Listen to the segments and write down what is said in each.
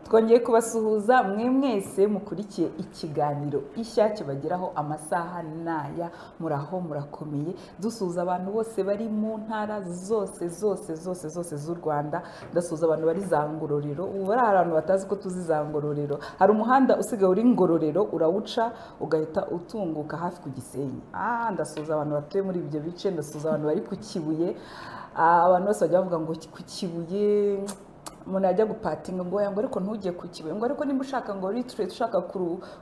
twongeye kubasuhuza mwe mwese mukurikiye ikiganiro ishya kibageraho amasaha naya muraho murakomeye dusuhuza abantu bose bari mu ntara zose z'u Rwanda ndasuhuza abantu bari za Ngororero ubu bari abantu batazi ko tuzi za Ngororero hari umuhanda usigaye uri Ngororero urawuca ugahita utunguka hafi ku Gisenyi ndasuhuza abantu batuye muri ibyo bice ndasuhuza abantu bari ku Kibuye abantu bose bajya bavuga ngo ku Kibuye umuntu yajya gupatinga ngo ariko ntujye ku Kibuye ngo ariko nimba ushaka ngo retreat ushaka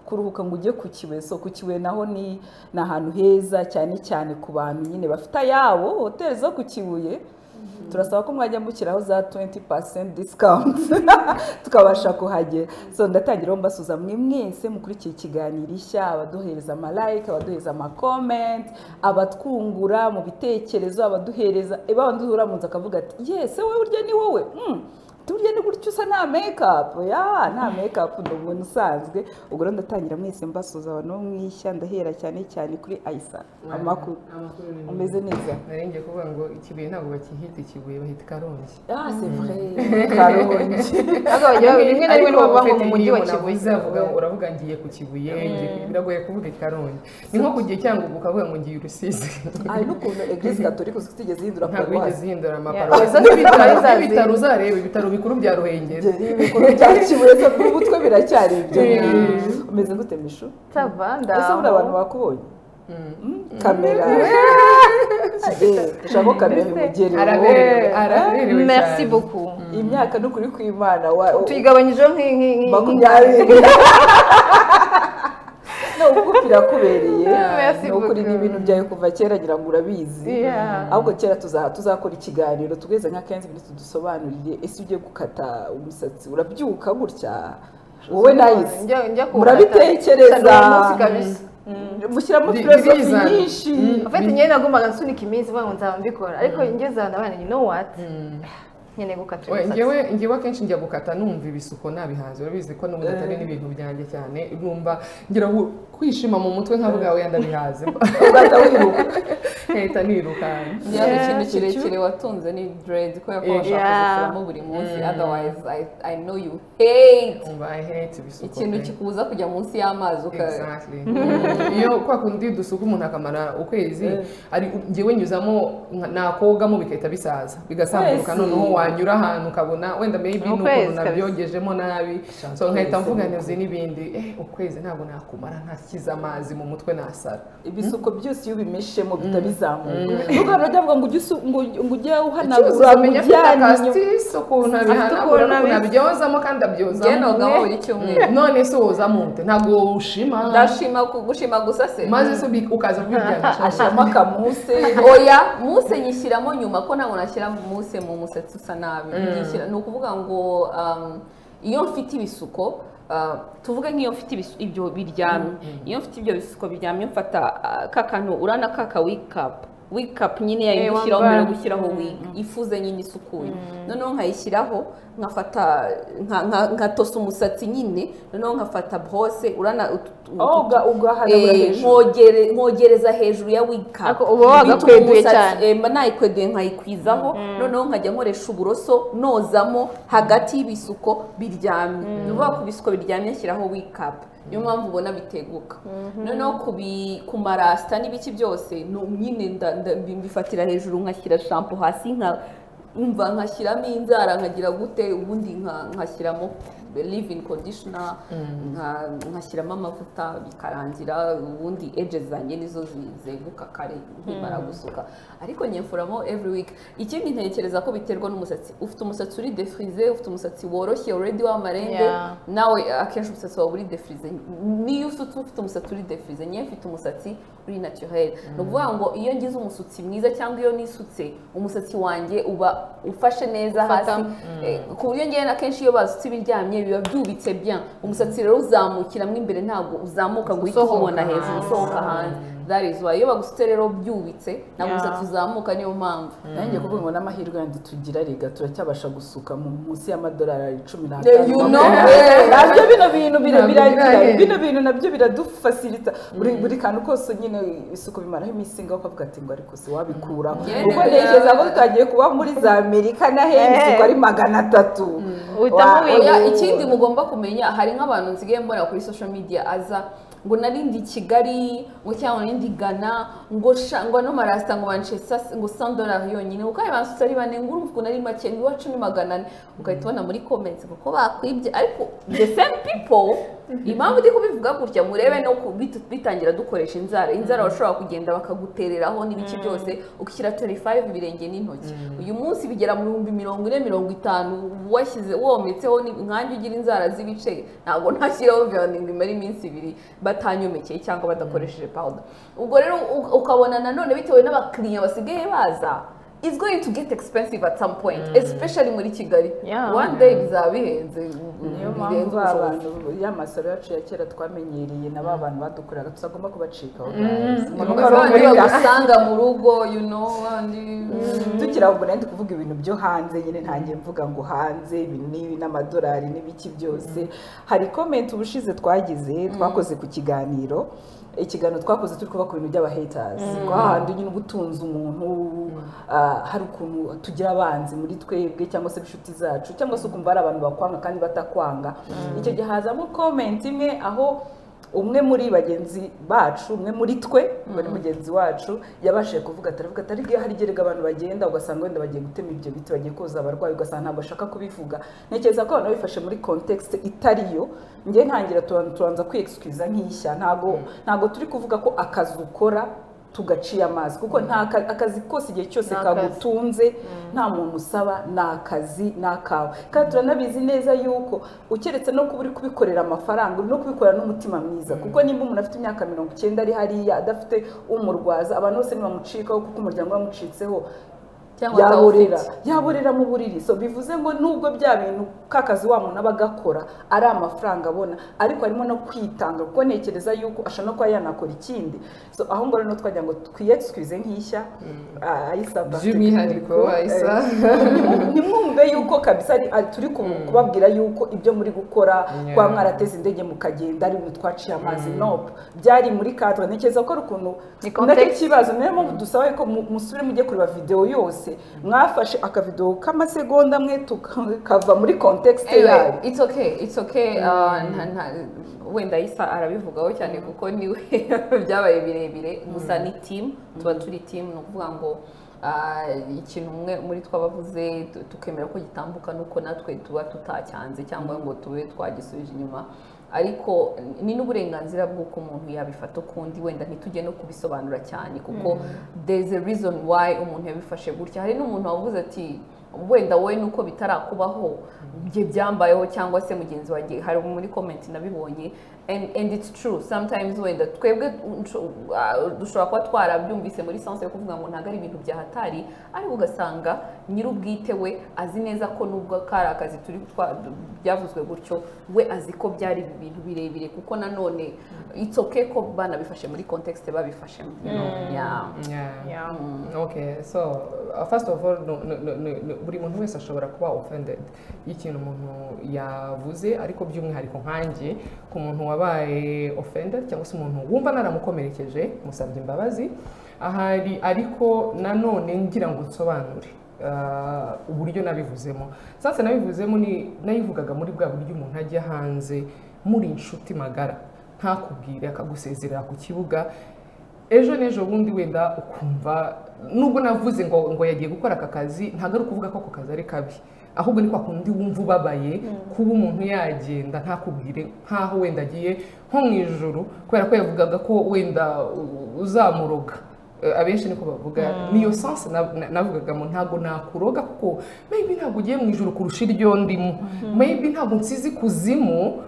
kuruhuka ngo ujye ku Kibuye so ku Kibuye naho ni ahantu heza cyane ku bantu nyine bafite ayabo hoteli zo ku Kibuye turasaba ko mwajya mukiraho za 20% discount tukabasha kuhagera so ndatangira mbasuza mwe mwese mukurikiye ikiganiro ishya abaduhereza ama like abaduhereza ama comment abatwungura mu bitekerezo abaduhereza banduhura munza akavuga ati yes wowe urya ni wowe turya ni gutyo usa nta makeup nta makeup ndubona usanzwe ubwo rero ndatangira mwese mbasuza abantu mwishya ndahera cyane kuri Aisa amakuru umeze neza narenge kuvuga ngo Ikibuye ntabwo bakihita Ikibuye bahita Karongi c'est vrai Karongi agabo rimwe na rimwe bava mu mujyi wa Kibuye uravuga ngiye ku Kibuye biragoye kuvuga Karongi ni nko kugiye cyangwa ukavuga ngo ngiye Rusizi n'ukuntu Eglise Catholique usigeze hindura ntabwo yigeze hindura amaparuwasi ibitaro uzareba ibitaro bikuru bya Ruhengeri ibikuru bya Kibuye se ku mutwe biracyari ibyo umeze gute misho Tavanda ese muri abantu bakubonye kamera ushaka kamera umugeri araberewe merci beaucoup imyaka n'ukuri kw'Imana tuyigabanyije nk'inki 20 ubu birakubereye n'ukuri n'ibintu byawe kuva kera ngira ngo urabizi ahubwo kera tuzakora ikiganiro tugeze nka 15 minutes dusobanurire ese ugiye gukata umusatsi urabyuka gutya wowe nayise murabitekereza mushyiramo filosofi nyinshi afite nyine nagombaga nsunika iminsi bavuga ngo nzaba mbikora ariko ngeze ahantu abana you know what nyene gukata ngewe akenshi njya gukata numva ibisuko nabihanze urabizi ko n'ubu atari n'ibintu byanjye cyane numva ngira kwishima mu mutwe nkavuga we yandabihaze ugata wiruka heta niruka ikintu kirekire watunze ni dread ko yakobashaka kuzifuramo buri munsi otherwise I know you hate ibisuko ikintu kikubuza kujya munsi y'amazi exactly iyo kwa kundi dusuka umuntu akamara ukwezi ari ngewe nyuzamo nakogamo bikahita bisaza bigasambuka noneho wanyura ahantu ukabona wenda maybe n'ukuntu nabyogejemo nabi so nkahita mvuga neza n'ibindi ukwezi ntabwo nakumara ntashyize amazi mu mutwe nasara ibisuko byose iyo bimeshemo bitabizamuka ubwo rajya ngo ujye uhanagura mujyanye ukuntu abihanagura nabyozamo kandi abyozamo buri cyumweru none se woza munte ntabwo ushima ndashima gushima gusa se maze se ukaza kwiryamisha ashama akamuse oya muse nyishyiramo nyuma ko ntabwo nashyira muse mu musatsi usa nabi ni ukuvuga ngo iyo mfite ibisuko tuvuge nk'iyo mfite ibyo biryamye iyo mfite ibyo bisuko biryamye mfata kakantu urana kaka wake up nyine yayo gushyiraho mbere yo gushyiraho wig ifuze nyine isukuye noneho nkayishyiraho nkafata nkatosa umusatsi nyine noneho nkafata brosse urana ugahanagura hejuru nkogereza hejuru ya wig cap uba wagakweduye cyane mba nayikweduye nkayikwizaho noneho nkajya nkoresha uburoso nozamo hagati y'ibisuko biryamye ni ukuvuga ku bisuko biryamye nshyiraho wig cap niyo mpamvu ubona biteguka noneho ku marasita n'ibiki byose nyine mbifatira hejuru nkashyira shampoo hasi nkashyiramo inzara nkagira gute ubundi nkashyiramo leave-in conditioner nkashyiramo amavuta bikarangira ubundi edges zanjye nizo zeguka kare nkimara gusuka ariko nyemfuramo every week ikindi ntekereza ko biterwa n'umusatsi ufite umusatsi uri defrize ufite umusatsi woroshye already w'amarende nawe akenshi umusatsi wawe uri defrize niyo ufite umusatsi uri defrize nyine mfite umusatsi uri naturel ni ukuvuga ngo iyo ngize umusatsi mwiza cyangwa iyo nisutse umusatsi wanjye uba ufashe neza hasi ku buryo ngewe akenshi iyo basutse ibiryamye biba byubitse bien umusatsi rero uzamukiramo imbere ntabwo uzamuka ngo uhite ubona hejuru usohoka hanze that is why iyo bagusutse rero byubitse ntabwo umusatsi uzamuka niyo mpamvu nanjye kuvuga ngo n'amahirwe yandi tugira rega turacyabasha gusuka munsi y'amadolari 15 nabyo bino bintu biragira bino bintu nabyo biradufasirita buri kantu kose nyine isuku bimaraho iminsi ngaho ukavuga ati ngo ariko se wabikuraho ubwo ntekereza ko tutagiye kuba muri za Amerika na isuku ari 300 ikindi mugomba kumenya hari nk'abantu nsigaye mbona kuri social media aza ngo narindi Kigali ngo cyangwa narindi Ghana ngo no marasta ngo Manchester ngo $100 yonyine uko ari basutse ari bane ngo urumva nari make ngo iwacu ni 400 ugahita ubona muri comments kuko bakwibye ariko the same people impamvu ndi kubivuga gutya murebe no bitangira dukoresha inzara bashobora kugenda bakagutereraho n'ibiki byose ukishyira 25 birenge n'intoki uyu munsi bigera mu 40-50 washyize wometseho nkanjye ugira inzara z'ibice ntabwo ntashyiraho vianding imara iminsi 2 batanyomekeye cyangwa badakoresheje powder ubwo rero ukabona nanone bitewe n'abakiriya basigaye baza it's going to get expensive at some point especially muri Kigali one day bizabihenze niyo mpamvu abantu y'amasaro yacu ya kera twamenyereye na babantu badukorera tuzagomba kubacikaho usanga mu rugo you know tukira ubwo nandi kuvuga ibintu byo hanze nyine ntangiye mvuga ngo hanze ibintu n'amadolari n'ibiki byose hari comment ubushize twakoze ku kiganiro twakoze turi kuba ku bintu by'aba haters hahandi nyine ubutunzi umuntu hari ukuntu tugira abanzi muri twebwe cyangwa se inshuti zacu cyangwa se ukumva ari abantu bakwanga kandi batakwanga icyo gihe hazamo comment imwe aho umwe muri bagenzi bacu umwe muri twe bari mugenzi wacu yabashije kuvuga atari gihe hari gerega abantu bagenda ugasanga wenda bagiye gutema ibyo biti bagiye koza abarwayi ugasanga ntabwo ashaka kubivuga ntekereza ko abantu bifashe muri context itariyo ngiye ntangira turanza kwiexcuse nk'ishya ntabwo turi kuvuga ko akazi ukora tugaciye amazi kuko nta akazi kose igihe cyose kagutunze nta muntu usaba n'akazi n'akawe kandi turanabizi neza yuko ukeretse no kuba uri kubikorera amafaranga uri no kubikorera n'umutima mwiza kuko nimba umuntu afite imyaka 90 ari hariya adafite umurwaza abantu bose nibamucikaho kuko umuryango wamucitseho yaborera mu buriri so bivuze ngo nubwo bya bintu kakazi wa muntu abagakora ari amafaranga abona ariko harimo no kwitanga kuko ntekereza yuko ashaka no kuba yanakora ikindi so aho ngo rero twajya ngo twiyexcuse nk'ishya ayisaba by'umwihariko ayisa nimwumve yuko kabisa turi kubabwira yuko ibyo muri gukora kwa mwarateze indege mukagenda ari ibintu twaciye amazi nope byari muri kadre ntekereza ko ari ukuntu nacyo kibazo niyo mpamvu dusaba ko musubire mujye kureba video yose mwafashe akavideo k'amasegonda mwe tukava muri context yayo it's okay wenda Isa arabivugaho cyane kuko niwe byabaye birebire gusa ni team tuba turi team no kuvuga ngo ikintu umwe muri twabavuze tukemera ko gitambuka nuko natwe tuba tutacyanze cyangwa ngo tube twagisubije inyuma ariko ni n'uburenganzira bw'uko umuntu yabifata ukundi wenda ntitujye no kubisobanura cyane kuko there's a reason why umuntu yabifashe gutya hari n'umuntu wavuze ati wenda wowe nuko bitarakubaho bye byambayeho cyangwa se mugenzi wanjye hari muri comment nabibonye and it's true sometimes wenda twebwe dushobora kuba twarabyumvise muri sense yo kuvuga ngo ntago ari ibintu byahatari ariko ugasanga nyirubwite we azi neza ko nubwo kari akazi turi byavuzwe gutyo we azi ko byari ibintu birebire kuko nanone it's okay ko bana bifashe muri context babifashe okay so first of all buri muntu wese ashobora kuba offended y'ikintu umuntu yavuze ariko by'umwihariko nkanjye ku muntu wabaye offended cyangwa se umuntu wumva naramukomerekeje musabye imbabazi ahari ariko nanone ngira ngo nsobanure uburyo nabivuzemo sasa nabivuzemo nayivugaga muri bwa buryo umuntu ajya hanze muri inshuti magara ntakubwire akagusezerera ku kibuga ejo n'ejo bundi wenda ukumva nubwo navuze ngo yagiye gukora aka kazi ntabwo ari ukuvuga ko ako kazi ari kabi ahubwo ni kwa kundi wumva ubabaye kuba umuntu yagenda ntakubwire nkaho wenda agiye nko mu ijuru kubera ko yavugaga ko wenda uzamuroga abenshi niko bavuga niyo sense navugagamo ntago nakuroga kuko maybe ntago ugiye mu ijuru kurusha iryo ndimo maybe ntago nsizi kuzimu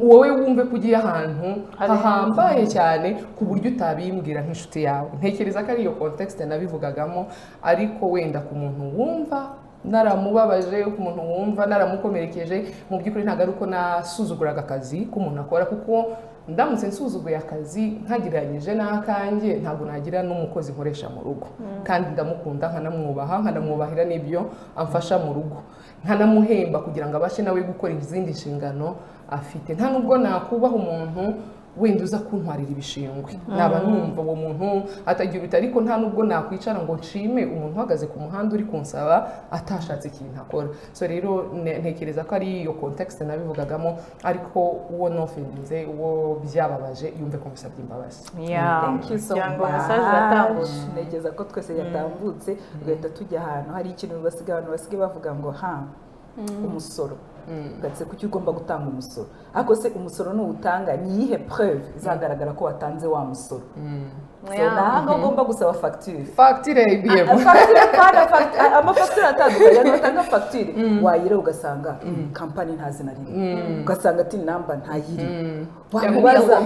wowe wumve ko ugiye ahantu hahambaye cyane ku buryo utabimbwira nk'inshuti yawe ntekereza ko ari iyo context nabivugagamo ariko wenda ku muntu wumva naramubabaje ku muntu wumva naramukomerekeje mu by'ukuri ntago ari uko nasuzuguraga akazi k'umuntu akora kuko ndamutse nsuzuguye akazi nkagereranyije n'akanjye ntabwo nagira n'umukozi nkoresha mu rugo kandi ndamukunda nkanamwubahira n'ibyo amfasha mu rugo nkanamuhemba kugira ngo abashe nawe gukora izindi nshingano afite nta nubwo nakubaha umuntu wenda uza kuntwarira ibishingwe naba numva uwo muntu atagira uti ariko nta nubwo nakwicara ngo nshime umuntu uhagaze ku muhanda uri kunsaba atashatse ikintu akora so rero ntekereza ko ari iyo context nabivugagamo ariko uwo nofendinze uwo byababaje yumve ko musabye imbabazi. Thank you so much. Ntekereza ko twese yatambutse ugahita tujya ahantu hari ikintu abantu basigaye bavuga ngo umusoro gatse kuki ugomba gutanga umusoro ariko se umusoro nuwutanga ni iyihe preuve izagaragara ko watanze wa musoro ntabwo ugomba gusaba fagitire IBM amafagitire atandukanye batanga fagitire wayire ugasanga kampani nta zina riri ugasanga ati namba ntayiri wamubaza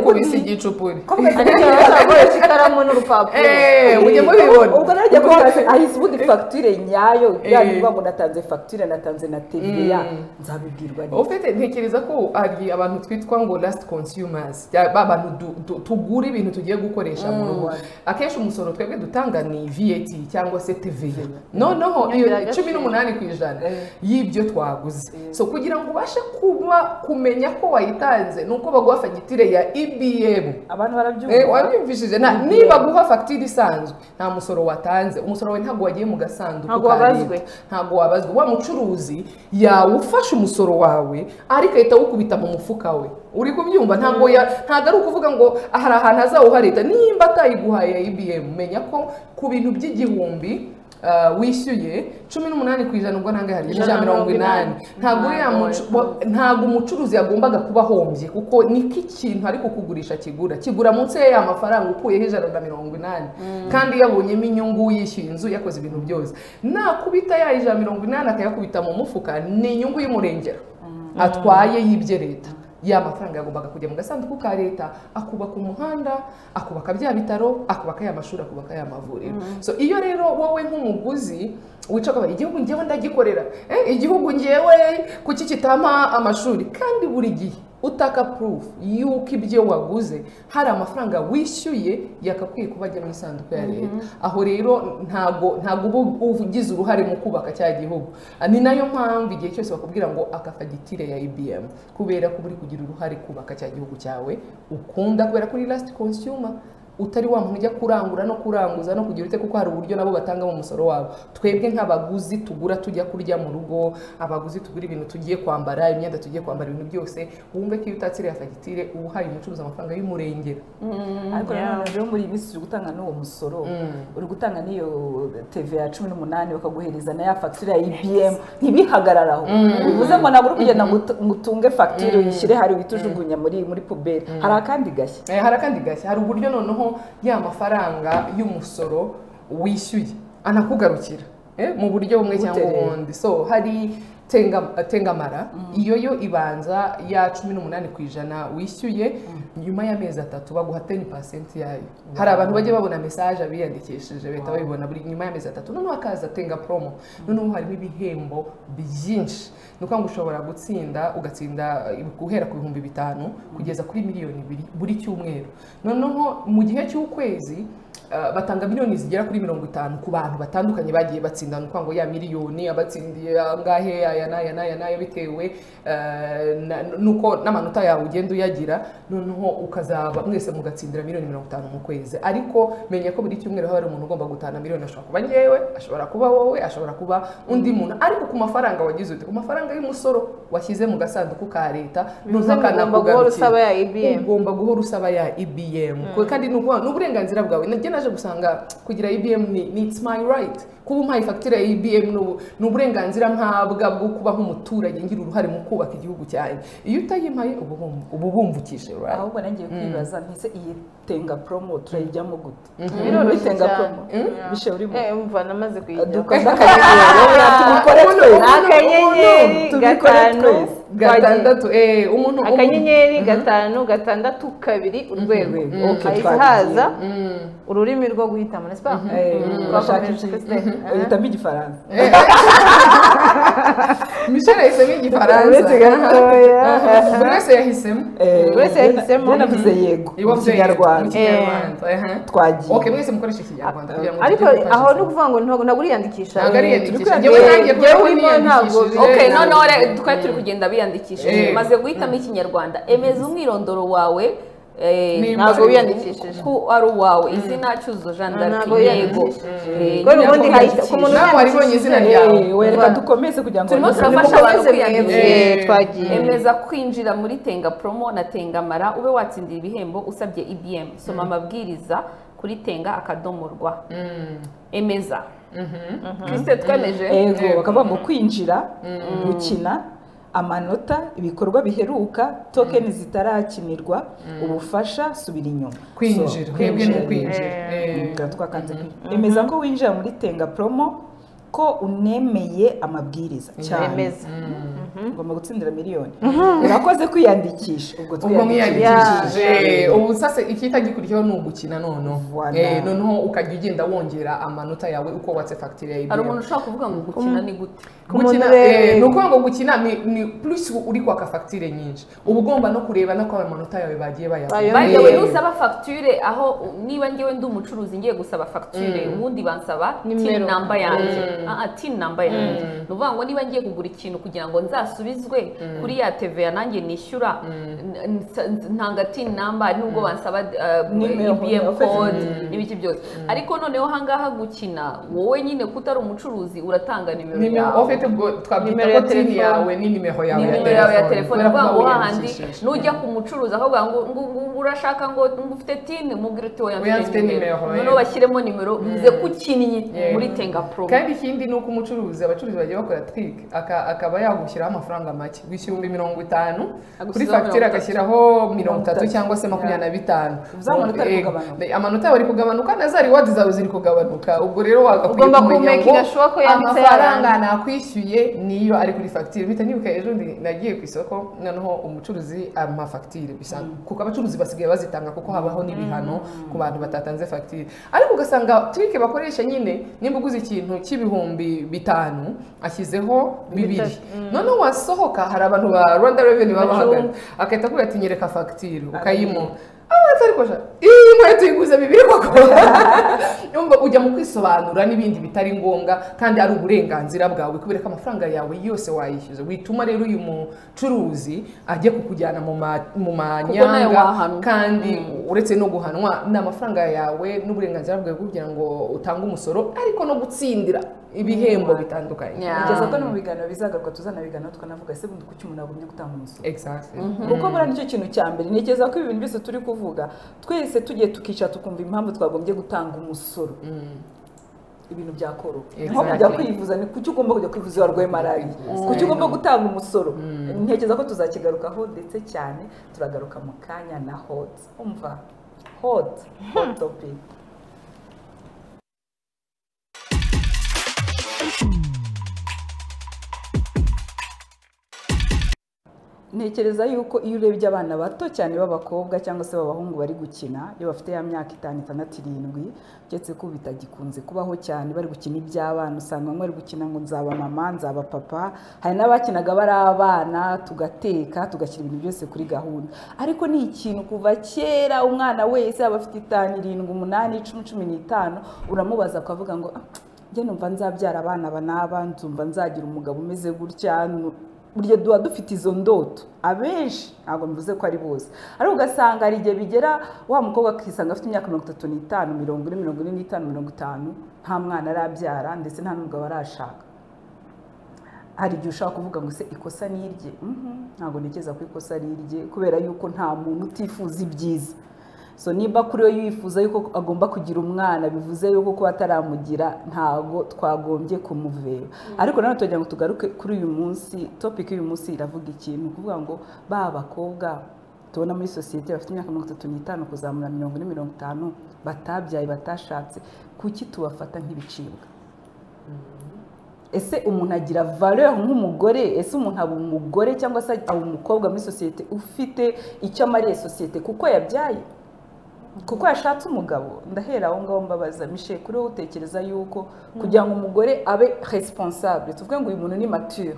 kubisa igicupuri akoresha ikaramu n'urupapuro mujye mubibona ubwo rero jya kubaza ahise ubundi fagitire nyayo yaniba ngo natanze fagitire natanze na TVA nzabibwirwa ni ufite ntekereza ko ari abantu twitwa ngo last consumers abantu tugura ibintu tugiye gukoresha mu rugo akenshi umusoro twebwe dutanga ni VAT cyangwa se TVA noneho iyo 18% y'ibyo twaguze so kugira ngo ubashe kumenya ko wayitanze nuko baguha fagitire ya IBM abantu barabyumva wabyumvishije niba guha fagitire isanzwe nta musoro watanze umusoro wawe ntabwo wagiye mu gasanduku ntabwo wabazwe wa mucuruzi yawufashe umusoro wawe ariko ahita awukubita mu mufuka we uri kubyumva ntabwo ari ukuvuga ngo hari ahantu azawuha leta nimba atayiguhaye IBM menya ko ku bintu by'igihumbi wishyuye 18% ubwo ntange hari 180 ntabwo umucuruzi yagombaga kuba hombye kuko niko ikintu ariko kugurisha kigura munsi ya mafaranga ukuyeho 180 kandi yabonyemo inyungu yishyuye inzu yakoze ibintu byose nakubita ya 180 akayakubita mu mufuka ni inyungu y'umurengera atwaye y'ibye leta ya mafaranga yagombaga kujya mu gasanduku ka leta akubaka umuhanda akubaka bya bitaro akubaka ya mashuri akubaka ya mavuriro so iyo rero wowe nk'umuguzi wica kwa igihugu ngewe ndagikorera igihugu ngewe kuki kitama amashuri kandi buri gihe utaka proof yuko ibyo waguze hari amafaranga wishyuye yakakwiye kuba ajya mu isanduku ya leta aho rero ntago ugize uruhare mu kubaka cya gihugu ni nayo mpamvu igihe cyose bakubwira ngo akafagitire ya IBM kubera ko buri kugira uruhare kubaka cya gihugu cyawe ukunda kubera kuri last consumer utari wa muntu ujya kurangura no kuranguza no kugira ute kuko hari uburyo nabo batanga mu musoro wabo twebwe nk'abaguzi tugura tujya kurya mu rugo abaguzi tugura ibintu tugiye kwambara imyenda tugiye kwambara ibintu byose wumve ko iyo utatsiriye fagitire uhaye umucuruzi amafaranga y'umurengera ariko rero muri bisi uri gutanga n'uwo musoro uri gutanga n'iyo TVA 18 bakaguhereza na ya fagitire ya IBM ntibihagararaho bivuze ngo ntabwo uri kugenda ngutunge fagitire uyishyire hari witujugunya muri puberi hari akandi gashya hari uburyo noneho ya mafaranga y'umusoro wishyuye anakugarukira mu buryo bumwe cyangwa ubundi so hari tengamara iyo ibanza ya 18% wishyuye nyuma y'amezi 3 baguha 10% yayo hari abantu bajye babona message abiyandikishije beta babibona buri nyuma y'amezi 3 noneho akaza tenga promo noneho harimo ibihembo byinshi nuko ngo ushobora gutsinda ugatsinda guhera ku 5,000 kugeza kuri miliyoni 2 buri cyumweru noneho mu gihe cy'ukwezi batanga miliyoni zigera kuri 50 ku bantu batandukanye bagiye batsindana uko ngo ya miliyoni abatsindiye angahe aya nayo bitewe nuko n'amanota yawe ugenda uyagira noneho ukazaba mwese mugatsindira miliyoni 50 mu kwezi ariko menya ko buri cyumweru hari umuntu ugomba gutana miliyoni ashobora kuba ngewe ashobora kuba wowe ashobora kuba undi muntu ariko ku mafaranga wagize ute ku mafaranga y'umusoro washyize mu gasanduku ka leta ntuzakana ugomba guhora usaba ya IBM kandi n'uburenganzira bwawe naje gusanga kugira IBM ni it's my right kuba umpaye fagitire ya IBM n'uburenganzira mpabwa bwo kuba nk'umuturage ngira uruhare mu kubaka igihugu cyawe iyo utayimpaye ubu bumvukishe right ahubwo nangiye kwibaza ntise iyi tenga promo turayijyamo gute biroro tenga promo bishe urimo umva namaze kuyijya dukanda akanyenyeri gatandatu umuntu akanyenyeri 5 6 2 urwego haza ururimi rwo guhitamo n'est-ce pas uhitamo igifaransa Michelle yahisemo igifaransa buri wese yahisemo navuze yego mu kinyarwanda twagiye okay mwese mukoresha ikinyarwanda kugira ngo ariko aho no kuvuga ngo ntabwo uriyandikisha ntabwo ariyandikisha njyewe nanjye ntabwo okay none twari turi kugenda biyandikishije maze guhitamo ikinyarwanda emeza umwirondoro wawe ntabwo wiyandikishije ko ari uwawe izina cyuzuzo Jeanne d'Arc yego kubera ubundi ku muntu nawe waribonye izina ryawe wereka dukomeze kugira ngo turimo turafasha abantu kwiyandikisha twagiye emeza kwinjira muri Tenga Promo na Tengamara ube watsindira ibihembo usabye IBM soma amabwiriza kuri tenga.rw emeza twese twemeje yego bakavuga ngo kwinjira gukina amanota ibikorwa biheruka token zitarakinirwa ubufasha subira inyuma kwinjira twebwe no kwinjira twakanze emeza ko winjira muri Tenga Promo ko unemeye amabwiriza cyane ugomba gutsindira miliyoni urakoze kwiyandikisha ubwo mwiyandikishije ubu sasa ikitagikurikiyeho ni ugukina noneho ukajya ugenda wongera amanota yawe uko watse fagitire ya IBM. hari umuntu ushaka kuvuga ngo gukina ni gute gukina ni ukuvuga ngo gukina ni plus uri kwaka fagitire nyinshi uba ugomba no kureba no ko amanota yawe bagiye bayawe nusaba fagitire aho niba ngewe ndi umucuruzi ngiye gusaba fagitire ubundi bansaba tin number yanjye tin number yanjye ni ukuvuga ngo niba ngiye kugura ikintu kugira ngo nzasubizwe kuri ya TVA nanjye nishyura ntanga tin number nubwo bansaba IBM code n'ibiki byose ariko noneho hangaha gukina wowe nyine kutari umucuruzi uratanga nimero yawe twabyita ko tin yawe ni nimero yawe ya telefone uvuga ngo hahandi nujya ku mucuruzi akavuga ngo urashaka ngo ufite tin mubwire uti wowe mfite nimero noneho bashyiremo nimero bivuze ko ukinnye muri Tenga Promo kandi ikindi ni uko umucuruzi abacuruzi bagiye bakora trick akaba yagushyiraho amafaranga make wishyura 50 kuri fagitire agashyiraho 30 cyangwa se 25 amanota yawe ari kugabanuka na za reward zawe ziri kugabanuka ubwo rero wagakwiye kumenya ngo amafaranga nakwishyuye niyo ari kuri fagitire bita nibuka ejo nagiye ku isoko noneho umucuruzi ampa fagitire bisa kuko abacuruzi basigaye bazitanga kuko habaho n'ibihano ku bantu batatanze fagitire ariko ugasanga trick bakoresha nyine nimba uguze ikintu cy'ibihumbi 5 ashyizeho 2 noneho wasohoka hari abantu ba Rwanda Revenue babahagaze akahita akubwira ati nyereka fagitire ukayimuha atari kosha iyi nkweto iguze 2 koko numva ujya mu kwisobanura n'ibindi bitari ngombwa kandi ari uburenganzira bwawe kubera ko amafaranga yawe yose wayishyuza wituma rero uyu mucuruzi ajye kukujyana mu manyanga kandi uretse no guhanwa n'amafaranga yawe n'uburenganzira bwawe kugira ngo utange umusoro ariko no gutsindira ibihembo bitandukanye kugeza ko no mu biganiro bizagaruka tuzanabiganira tukanavuga ese bundi kuki umuntu agumye gutanga umusoro exactly kuko bura nicyo kintu cya mbere ntekereza ko ibintu byose turi kuvuga twese tugiye tukica tukumva impamvu twagombye gutanga umusoro ibintu byakoroka nko kujya kwivuza ni kuki ugomba kujya kwivuza iyo warwaye malariya kuki ugomba gutanga umusoro ntekereza ko tuzakigarukaho ndetse cyane turagaruka mu kanya na hot umva hot topic ntekereza yuko iyo urebye abana bato cyane b'abakobwa cyangwa se b'abahungu bari gukina iyo bafite ya myaka 5, 6, 7 ndetse ko bitagikunze kubaho cyane bari gukina iby'abana usanga bamwe bari gukina ngo nzaba mama nzaba papa hari n'abakinaga bari abana tugateka tugashyira ibintu byose kuri gahunda ariko ni ikintu kuva kera umwana wese aba afite 5, 7, 8, 10, 15 uramubaza akavuga ngo njye numva nzabyara abana banaba nzumva nzagira umugabo umeze gutya burya duha dufite izo ndoto abenshi ntabwo mvuze ko ari bose ariko ugasanga hari igihe bigera wa mukobwa akisanga afite imyaka 35, 40, 45, 50 nta mwana arabyara ndetse nta n'umugabo arashaka hari igihe ushaka kuvuga ngo se ikosa ni irye ntabwo ntekereza ko ikosa ari irye kubera yuko nta muntu utifuza ibyiza so niba kuri we yifuza yuko agomba kugira umwana bivuze yuko kuba ataramugira ntago twagombye kumuvera ariko nanone tugira ngo tugaruke kuri uyu munsi topic y'uyu munsi iravuga ikintu kuvuga ngo ba bakobwa tubona muri societe bafite imyaka 35 kuzamura 40-50 batabyaye batashatse kuki tubafata nk'ibicibwa ese umuntu agira valeur nk'umugore ese umuntu aba umugore cyangwa se aba umukobwa muri societe ufite icyo amariye societe kuko yabyaye kuko yashatse umugabo ndahera aho ngaho mbabaza Michel kuri wowe utekereza yuko kugira ngo umugore abe responsable tuvuge ngo uyu muntu ni mature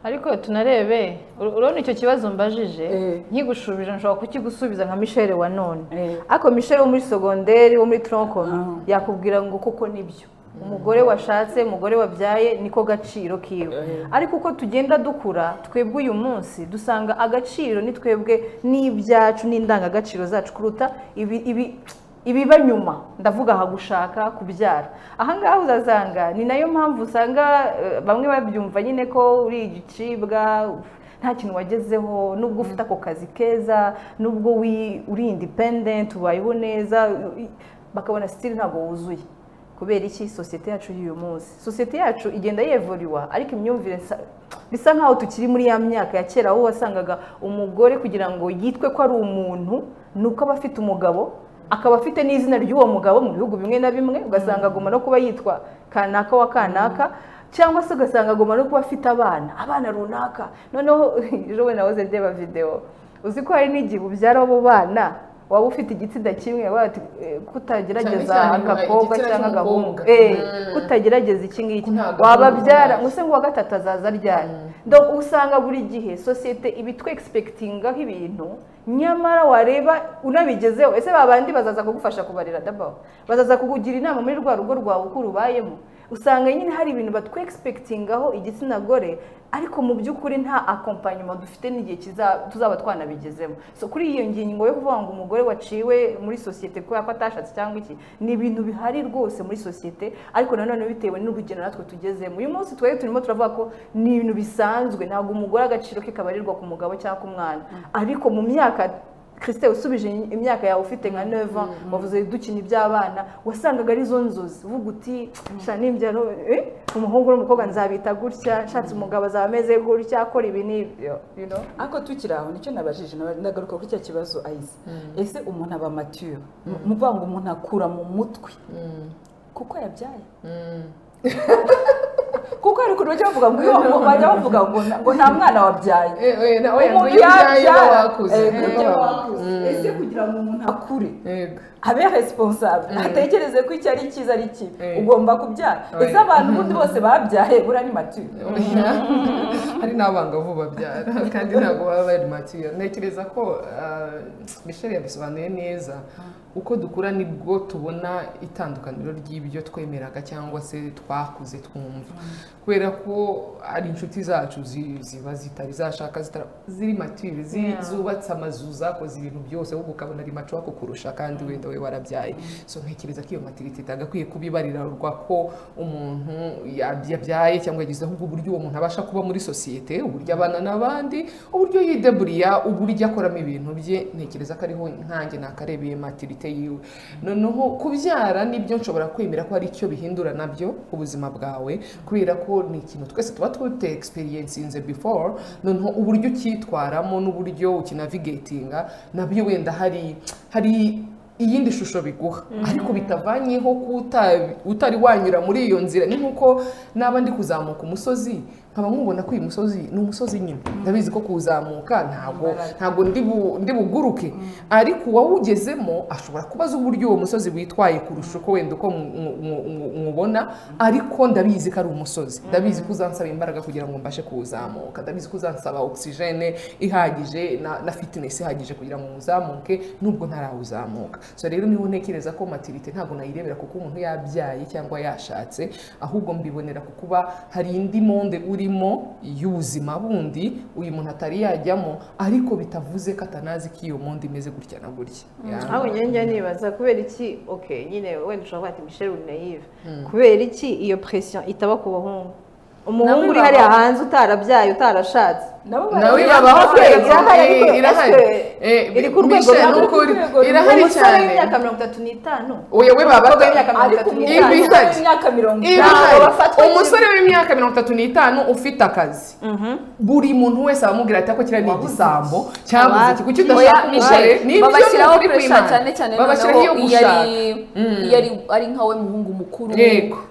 ariko tunarebe urabona icyo kibazo mbajije nkigushubije nshobora kukigusubiza nka Michelle wa none ariko Michelle wo muri segonderi wo muri tronco yakubwira ngo koko nibyo umugore washatse umugore wabyaye niko gaciro kiwe ariko uko tugenda dukura twebwe uyu munsi dusanga agaciro ni twebwe n'ibyacu n'indangagaciro zacu kuruta ibiba nyuma ndavuga aha gushaka kubyara ahangaha uzasanga ni nayo mpamvu usanga bamwe babyumva nyine ko uri igicibwa nta kintu wagezeho nubwo ufite ako kazi keza nubwo uri independent ubayeho neza bakabona style ntabwo wuzuye kubera iki sosiyete yacu y'uyu munsi sosiyete yacu igenda yevuriwa ariko imyumvire bisa nkaho tukiri muri ya myaka ya kera aho wasangaga umugore kugira ngo yitwe ko ari umuntu nuko aba afite umugabo akaba afite n'izina ry'uwo mugabo mu bihugu bimwe na bimwe ugasanga agomba no kuba yitwa kanaka wa kanaka cyangwa se ugasanga agomba no kuba afite abana runaka noneho ejo we nahoze ndeba video uzi ko hari n'igihe ubyara abo bana waba ufite igitsina kimwe bati kutagerageza agakobwa cyangwa agahungu kutagerageza iki ngiki wababyara ngo se ngo wa gatatu azaza ryari donc usanga buri gihe societe ibitwe expectingaho ibintu nyamara wareba unabigezeho ese babandi bazaza kugufasha kubarira d'abord bazaza kukugira inama muri rwa rugo rwawe uko rubayemo usanga nyine hari ibintu batwe expectingaho igitsina gore ariko mu by'ukuri nta accompagnement dufite n'igihe tuzaba twanabigezemo so kuri iyo ngingo yo kuvuga ngo umugore waciwe muri societe ko atashatse cyangwa iki ni ibintu bihari rwose muri societe ariko nanone bitewe n'urugendo natwe tugezemo uyu munsi twari turimo turavuga ko ni ibintu bisanzwe ntabwo umugore agaciro ke kabarirwa ku mugabo cyangwa ku mwana ariko mu myaka Christelle usubije imyaka yawe ufite nka 9 ans wavuze dukina iby'abana wasangaga ari zo nzozi uvuga uti shanimbyaro umuhungu n'umukobwa nzabita gutya nshatse umugabo azameze gutya akora ibi n'ibyo ako tukiraho nicyo nabajije ndagaruka kuri cya kibazo Aisa ese umuntu aba mature muvuga ngo umuntu akura mu mutwe kuko yabyaye kuko ari kuno cyavuga ngo iyo bajya bavuga ngo nta mwana wabyaye umuntu yabyaye wakuze ese kugira ngo umuntu akure abe responsable atekereze ko icyo ari cyiza ari kibi ugomba kubyara ese abantu bundi bose babyaye bura ni mature hari n'abangavu babyara kandi ntabwo baba bari mature ntekereza ko Michelle yabisobanuye neza uko dukura nibwo tubona itandukaniro ry'ibyo twemeraga cyangwa se twakuze twumva kubera ko ari inshuti zacu ziba zitari zashaka ziri mature zubatse amazu zakoze ibintu byose ahubwo ukabona ari maco wako kurusha kandi wenda we warabyaye so ntekereza ko iyo maturity itagakwiye kubibarirwa ko umuntu yabyaye cyangwa yagize ahubwo uburyo uwo muntu abasha kuba muri societe uburyo abana n'abandi uburyo yideburiya uburyo akoramo ibintu bye ntekereza ko ariho nkanjye nakarebeye maturity yiwe noneho kubyara nibyo nshobora kwemera ko hari icyo bihindura nabyo ubuzima bwawe kubera ko ni ikintu twese tuba twite experience inze before noneho uburyo ukitwaramo n'uburyo ukinavigatinga nabyo wenda hari iyindi shusho biguha ariko bitavanyeho ko utari wanyura muri iyo nzira ni nkuko naba ndi kuzamuka umusozi nkaba nkubona ko uyu musozi ni umusozi nyine ndabizi ko kuzamuka ntabwo ndi buguruke ariko uwawugezemo ashobora kubaza uburyo uwo musozi witwaye kurusha uko wenda uko mwubona ariko ndabizi ko ari umusozi ndabizi ko uzansaba imbaraga kugira ngo mbashe kuwuzamuka ndabizi ko uzansaba oxygene ihagije na fitness ihagije kugira ngo muzamuke nubwo ntarawuzamuka so rero niho ntekereza ko maturité ntabwo nayirebera kuko umuntu yabyaye cyangwa yashatse ahubwo mbibonera kukuba hari indi monde urimo y'ubuzima bundi uyu muntu atari yajyamo ariko bitavuze ko atanazi ko iyo monde imeze gutya na gutya aho njye nibaza kubera iki okay nyine wenda ushobora kwita Michelle naive kubera iki iyo pression itaba ku bahungu umuhungu uri hariya hanze utarabyaye utarashatse nawe babaho iri ku rwego irahari cyane imyaka 35 we baba imyaka 50 umusore w'imyaka 35 ufite akazi buri muntu wese amubwira ati ko kira ni igisambo cyabuze iki kuki udashaka umugore babashyiraho pressure cyane cyane iyo ari nkawe muhungu mukuru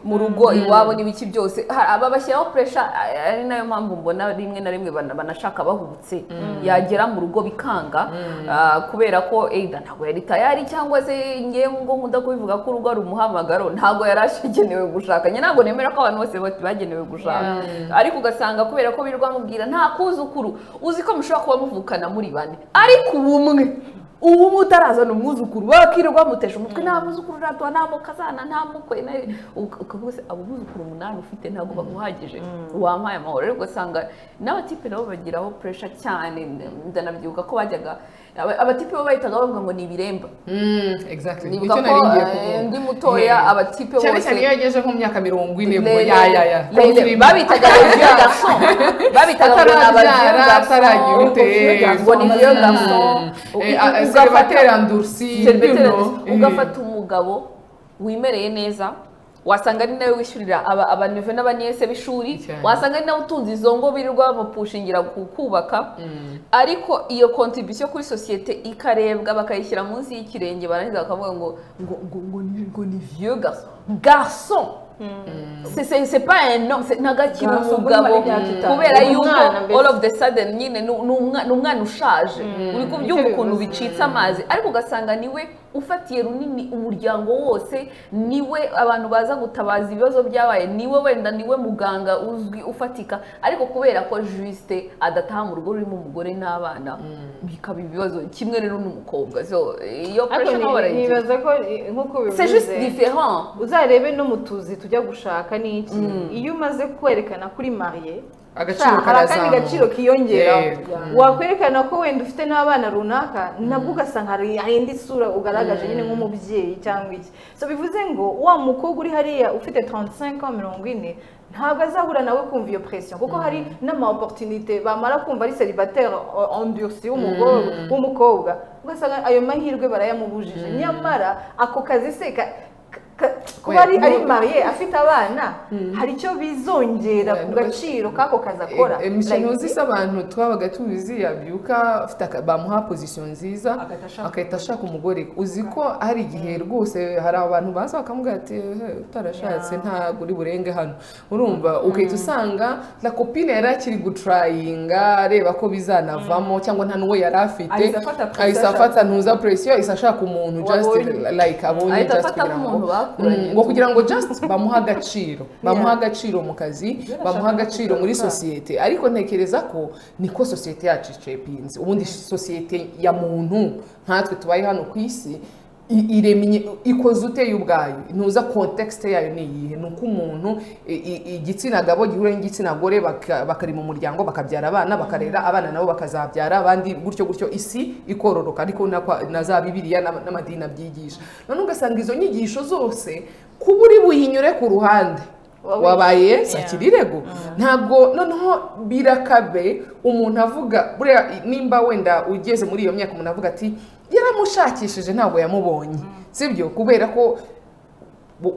mu rugo iwabo n'ibiki byose ababashyiraho pressure ari nayo mpamvu mbona rimwe na rimwe wanashaka bahubutse yagera mu rugo bikanga kubera ko Eida ntabwo yari tayari cyangwa se ngewe ngo nkunda kubivuga ko urugo ari umuhamagaro ntabwo yari ashigenewe gushaka nyine ntabwo nemera ko abantu bose bagenewe gushaka ariko ugasanga kubera ko birirwa mubwira nta kuzukuru uzi ko mushobora kuba muvukana muri bane ariko ubu mutarazana umwuzukuru bakirirwa mutesha umutwe nta muzukuru ratwa nta mukazana nta mukwe ukavuga se abo muzukuru 8 ufite ntabwo bamuhagije wampaye amahoro rero ugasanga n'abatipe nabo bagiraho pressure cyane ndanabyibuka ko bajyaga abatipe bo bahitaga bavuga ngo ni ibiremba exactly nicyo naringiye kuvuga ndi mutoya abatipe bose cyane cyane iyo yageje nko mu myaka 40 ngo ya babitaga vieux garçon babitaga ngo n'abavyara ataragira ute ngo ni vieux garçon célibataire endurci ugafata umugabo wimereye neza wasanga ari nawe wishyurira abaneve n'abanyese b'ishuri wasanga ari nawe utunze izo ngo birirwa bamupushingira kubaka ariko iyo contribution kuri societe ikarebwa bakayishyira munsi y'ikirenge barangiza bakavuga ngo ni vieux garçon c'est pas un homme c'est nagakira umugabo kubera yuko all of the sudden nyine n'umwana ushaje uri kubyumva ukuntu bicitse amazi ariko ugasanga niwe ufatiye runini umuryango wose niwe abantu baza gutabaza ibibazo byabaye niwe wenda niwe muganga uzwi ufatika ariko kubera ko juste adataha mu rugo rurimo umugore n'abana bikaba ibibazo kimwe rero n'umukobwa so iyo pressure no nibaza ko nkuko bivuze c'est juste différent uzarebe no mutuzi tujya gushaka n'iki iyo umaze kwerekana kuri marié agaciro karazamuka agaciro kiyongera wakwerekana ko wenda ufite n'abana runaka nabwo ugasanga hari indi sura ugaragaje nyine nk'umubyeyi cyangwa iki so bivuze ngo wa mukobwa uri hariya ufite 35 ans 40 ntabwo azahura nawe kumva iyo pression kuko hari n'ama opportunité bamara kumva ari célibataire endurci w'umukobwa ugasanga ayo mahirwe barayamubujije nyamara ako kazi se kuba ari marié afite abana hari icyo bizongera ku gaciro kako kazakora ntuzi se abantu twabaga tuzi yabyuka afite bamuha position nziza akahita ashaka umugore uzi ko hari igihe rwose hari abantu baza bakamubwira ati utarashatse ntabwo uri burenge hano urumva ukahita usanga la copine yari akiri gutrayinga areba ko bizanavamo cyangwa nta n'uwo yari afite ahise afata ntuza pressure ahise ashaka umuntu just like abonye just kugira ngo just bamuha agaciro mu kazi bamuha agaciro muri societe ariko ntekereza ko niko societe yacu cepinze ubundi societe ya muntu nkatwe tubaye hano ku isi iremye ikoze uteye ubwayo ntuza context yayo ni iyihe nuko umuntu igitsina gabo gihure n'igitsina gore bakari mu muryango bakabyara abana bakarera abana nabo bakazabyara abandi gutyo isi ikororoka ariko na Bibiliya n'amadini abyigisha none ugasanga izo nyigisho zose kuba uri buhinyure ku ruhande wabaye sakirirego ntabwo noneho birakabe umuntu avuga buriya nimba wenda ugeze muri iyo myaka umuntu avuga ati yaramushakishije ntabwo yamubonye sibyo kubera ko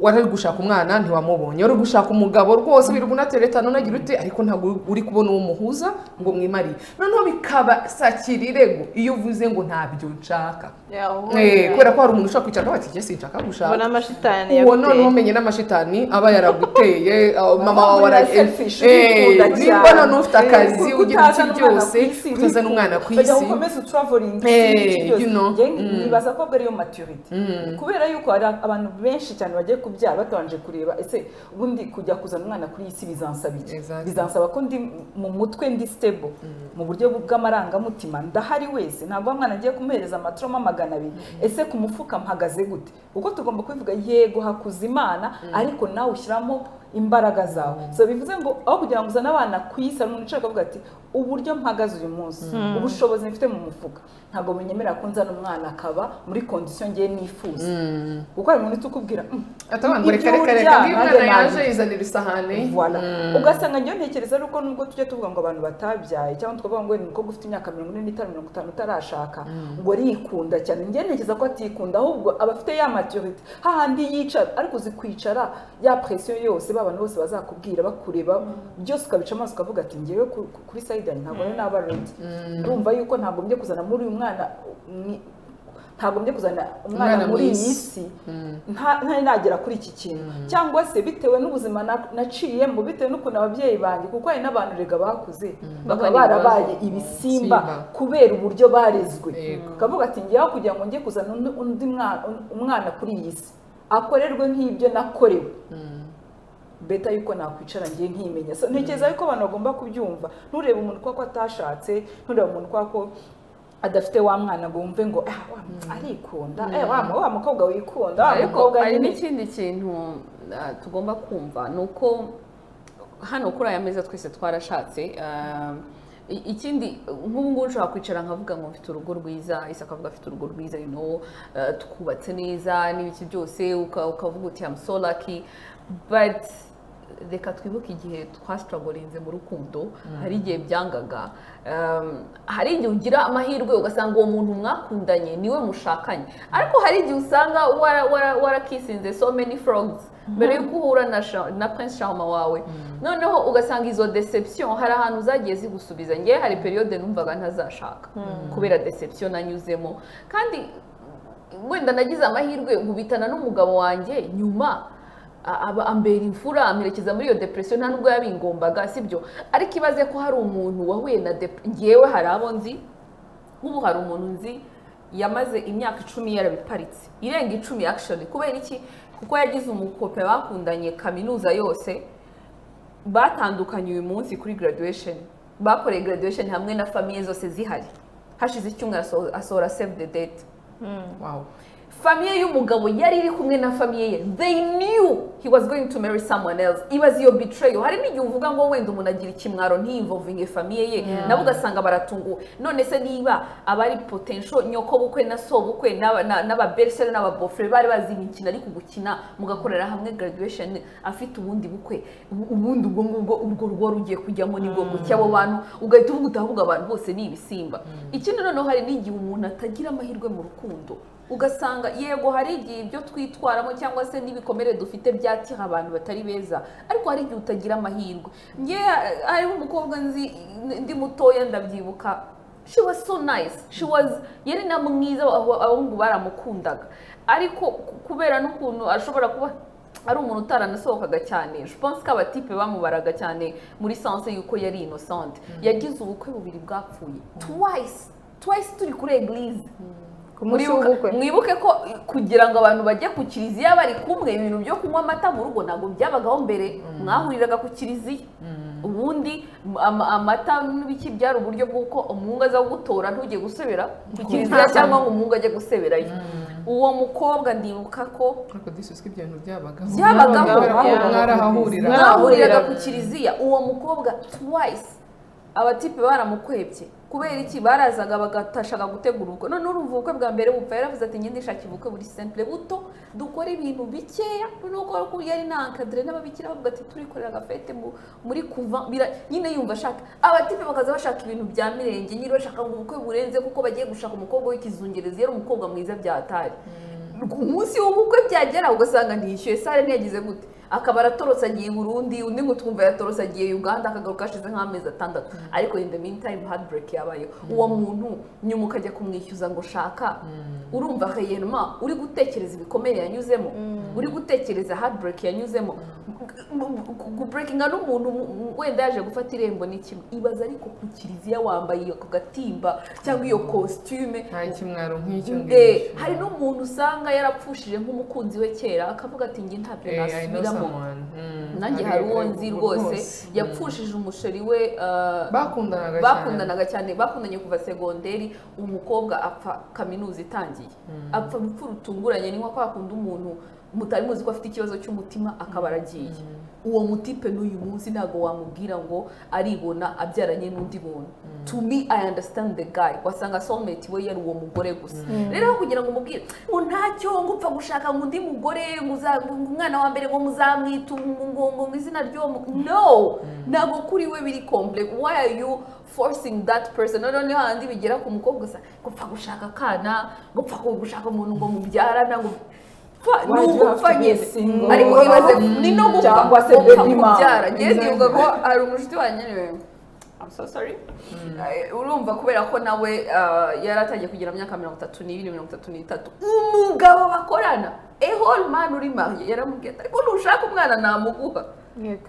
wari gushaka umwana ntiwamubonye wari gushaka umugabo rwose birirwa unatereta nonagira ute ariko ntabwo uri kubona uwo muhuza ngo mwimariye noneho bikaba sakirirego iyo uvuze ngo ntabyo nshaka kubera ko hari umuntu ushaka kwicara bati jye sinshaka gushaka ubona amashitani uwo noneho umenye n'amashitani aba yaraguteye mama wawe nimba none ufite akazi ugira iki byose utazana umwana ku isi ukomeze traveling nibaza ko ari yo maturity kubera yuko hari abantu benshi cyane bagiye kubyara batabanje kureba ese ubundi kujya kuzana umwana kuri isi bizansaba iki bizansaba ko ndi mu mutwe ndi stable mu buryo bw'amarangamutima ndahari wese ntabwo umwana agiye kumuhereza amatroma 200 ese ku mufuka mpagaze gute uko tugomba kubivuga yego hakuza Imana ariko nawe ushyiramo imbaraga zawe so bivuze ngo aho kugira ngo uzane abana ku isi umuntu ushaka kuvuga ati uburyo mpagaze uyu munsi ubushobozi mfite mu mufuka ntabwo binyemera ko nzana umwana akaba muri condition ngiye nifuza kuko hari umuntu ukubwira atabangure kare umwana yaje yizanira isahane ugasanga ngiye ntekereza ruko nubwo tujye tuvuga ngo abantu batabyaye cyangwa tukavuga ngo ni ufite imyaka 45 50 utarashaka ngo rikunda cyane ngiye ntekereza ko atikunda ahubwo abafite ya maturity hahandi yicara ariko uzikwicara ya pression yose abantu bose bazakubwira bakureba byose ukabica amaso ukavuga ati ngewe kuri side ntabwo naba ready urumva yuko ntabwo mbiye kuzana muri uyu mwana ntagombye kuzana umwana muri iyi si nagera kuri iki kintu cyangwa se bitewe n'ubuzima naciyemo bitewe n'ukuntu ababyeyi banjye kuko hari n'abantu rega bakuze bakaba barabaye ibisimba kubera uburyo barezwe ukavuga ati ngewe kugira ngo njye kuzana undi umwana kuri iyi si akorerwe nk'ibyo nakorewe beta yuko nakwicara ngiye nkimenya ntekereza yuko abantu bagomba kubyumva nturebe umuntu ko atashatse nturebe umuntu ko adafite wa mwana ngo wumve ngo arikunda wa mukobwa wikunda ariko hari n'ikindi kintu tugomba kumva ni uko hano kuri aya meza twese twarashatse ikindi nk'ubu ngubu ushobora kwicara nkavuga ngo mfite urugo rwiza isa akavuga afite urugo rwiza twubatse neza n'ibiki byose ukavuga uti I'm so lucky but reka twibuke igihe twasitaragorinze mu rukundo hari igihe byangaga hari igihe ugira amahirwe ugasanga uwo muntu mwakundanye niwe mushakanye ariko hari igihe usanga warakisinze so many frogs mbere y'uko uhura na Prince Charmant wawe noneho ugasanga izo deception hari ahantu zagiye zigusubiza ngewe hari periode numvaga ntazashaka kubera deception nanyuzemo kandi wenda nagize amahirwe nkubitana n'umugabo wanjye nyuma ambera imfura amerekeza muri iyo depression nta nubwo yabingombaga sibyo ariko ibaze ko hari umuntu wahuye na ngewe hari abo nzi nk'ubu hari umuntu nzi yamaze imyaka 10 yarabiparitse irenga 10 actually kubera iki kuko yagize umukope bakundanye kaminuza yose batandukanye uyu munsi kuri graduation bakoreye graduation hamwe na famille zose zihari hashize icyumweru asohora save the date wow famille y'umugabo yari iri kumwe na famille ye they knew he was going to marry someone else ibaze iyo betrayal hari n'igihe uvuga ngo wenda umuntu agira ikimwaro ntinvolving famille ye nabo ugasanga baratunguwe none se niba abari potential nyoko bukwe na so bukwe n'ababersere n'ababofre bari bazi imikino ari kugukina mugakorera hamwe graduation afite ubundi bukwe ubundi ubwo ngubwo urwo rugo rugiye kujyamo nibwo gucya abo bantu ugahita uvuga abantu bose ni ibisimba ikindi noneho hari n'igihe umuntu atagira amahirwe mu rukundo ugasanga yego hari igihe ibyo twitwaramo cyangwa se n'ibikomere dufite byatira abantu batari beza ariko hari igihe utagira amahirwe nge hariho umukobwa nzi ndi mutoya ndabyibuka she was so nice yari na mwiza abahungu baramukundaga ariko kubera n'ukuntu ashobora kuba ari umuntu utaranasohokaga cyane je pense ko abatipe bamubaraga cyane muri sense yuko yari innocent yagize ubukwe bubiri bwapfuye twice turi kuri eglise mwibuke ko kugira ngo abantu bajye ku kiliziya bari kumwe ibintu byo kunywa amata mu rugo ntabwo byabagaho mbere mwahuriraga ku kiliziya ubundi amata n'ibiki byari uburyo bw'uko umuhungu aza gutora ntujye gusebera ku kiliziya cyangwa ngo umuhungu ajye guseberayo uwo mukobwa ndibuka ko mwahuriraga ku kiliziya uwo mukobwa twice abatipe baramukwebye kubera iki barazaga bagatashaka gutegura ubukwe none urumva ubukwe bwa mbere bupfa yaravuze ati ngende ndashaka ubukwe buri simple buto dukora ibintu bikeya nuko ko yari nankadre n'ababikira bavuga ati turikorera agafete muri kuva nyine yumva ashaka abatipe bakaza bashaka ibintu bya mirenge nyine bashaka ngo ubukwe burenze kuko bagiye gushaka umukobwa w'ikizungerezi yari umukobwa mwiza byatari umunsi w'ubukwe byagera ugasanga ntiyishyuye sare ntiyagize gute akaba aratorotse agiye Burundi undi ngo twumva yatorotse agiye Uganda akagaruka kashize nk'amezi 6 ariko in the meantime heartbreak yabaye uwo muntu nyuma ukajya kumwishyuza ngo shaka urumva réellement uri gutekereza ibikomere yanyuzemo uri gutekereza heartbreak yanyuzemo breaking n'umuntu wenda yaje gufata irembo n'ikimwe ibaza ariko ku kiliziya wambaye iyo gatimba cyangwa iyo costume nta kimwaro nk'icyo hari n'umuntu usanga yarapfushije nk'umukunzi we kera akavuga ati nge ntabyo nasubiramo nanjye hari uwo nzi rwose yapfushije umusheri we bakundanaga cyane bakundanye kuva segonderi umukobwa apfa kaminuza itangiye apfa urupfu rutunguranye ni nko kwakunda umuntu mutari muzi ko afite ikibazo cy'umutima akaba aragiye uwo mutipe n'uyu munsi ntago wamubwira ngo aribona abyaranye n'undi muntu to me I understand the guy wasanga soulmate we yari uwo mugore gusa rero kugira ngo mubwire ngo ntacyo ngo upfa gushaka ngo undi mugore ngo umwana wa mbere ngo muzamwita ngo izina ryo no ntago kuri we biri complex why are you forcing that person none handi bigera ku mukobwa gusa ngo upfa gushaka kana ngo upfa gushaka umuntu ngo mubyarana ngo ariko ibaze ni no gupfa kubyara ngeze yuko ko ari umushuti wanjye I'm so sorry urumva kubera ko nawe yari atangiye kugira imyaka 32 33 umugabo bakorana whole man uri mariye yaramubwiye ariko nushaka umwana namuguha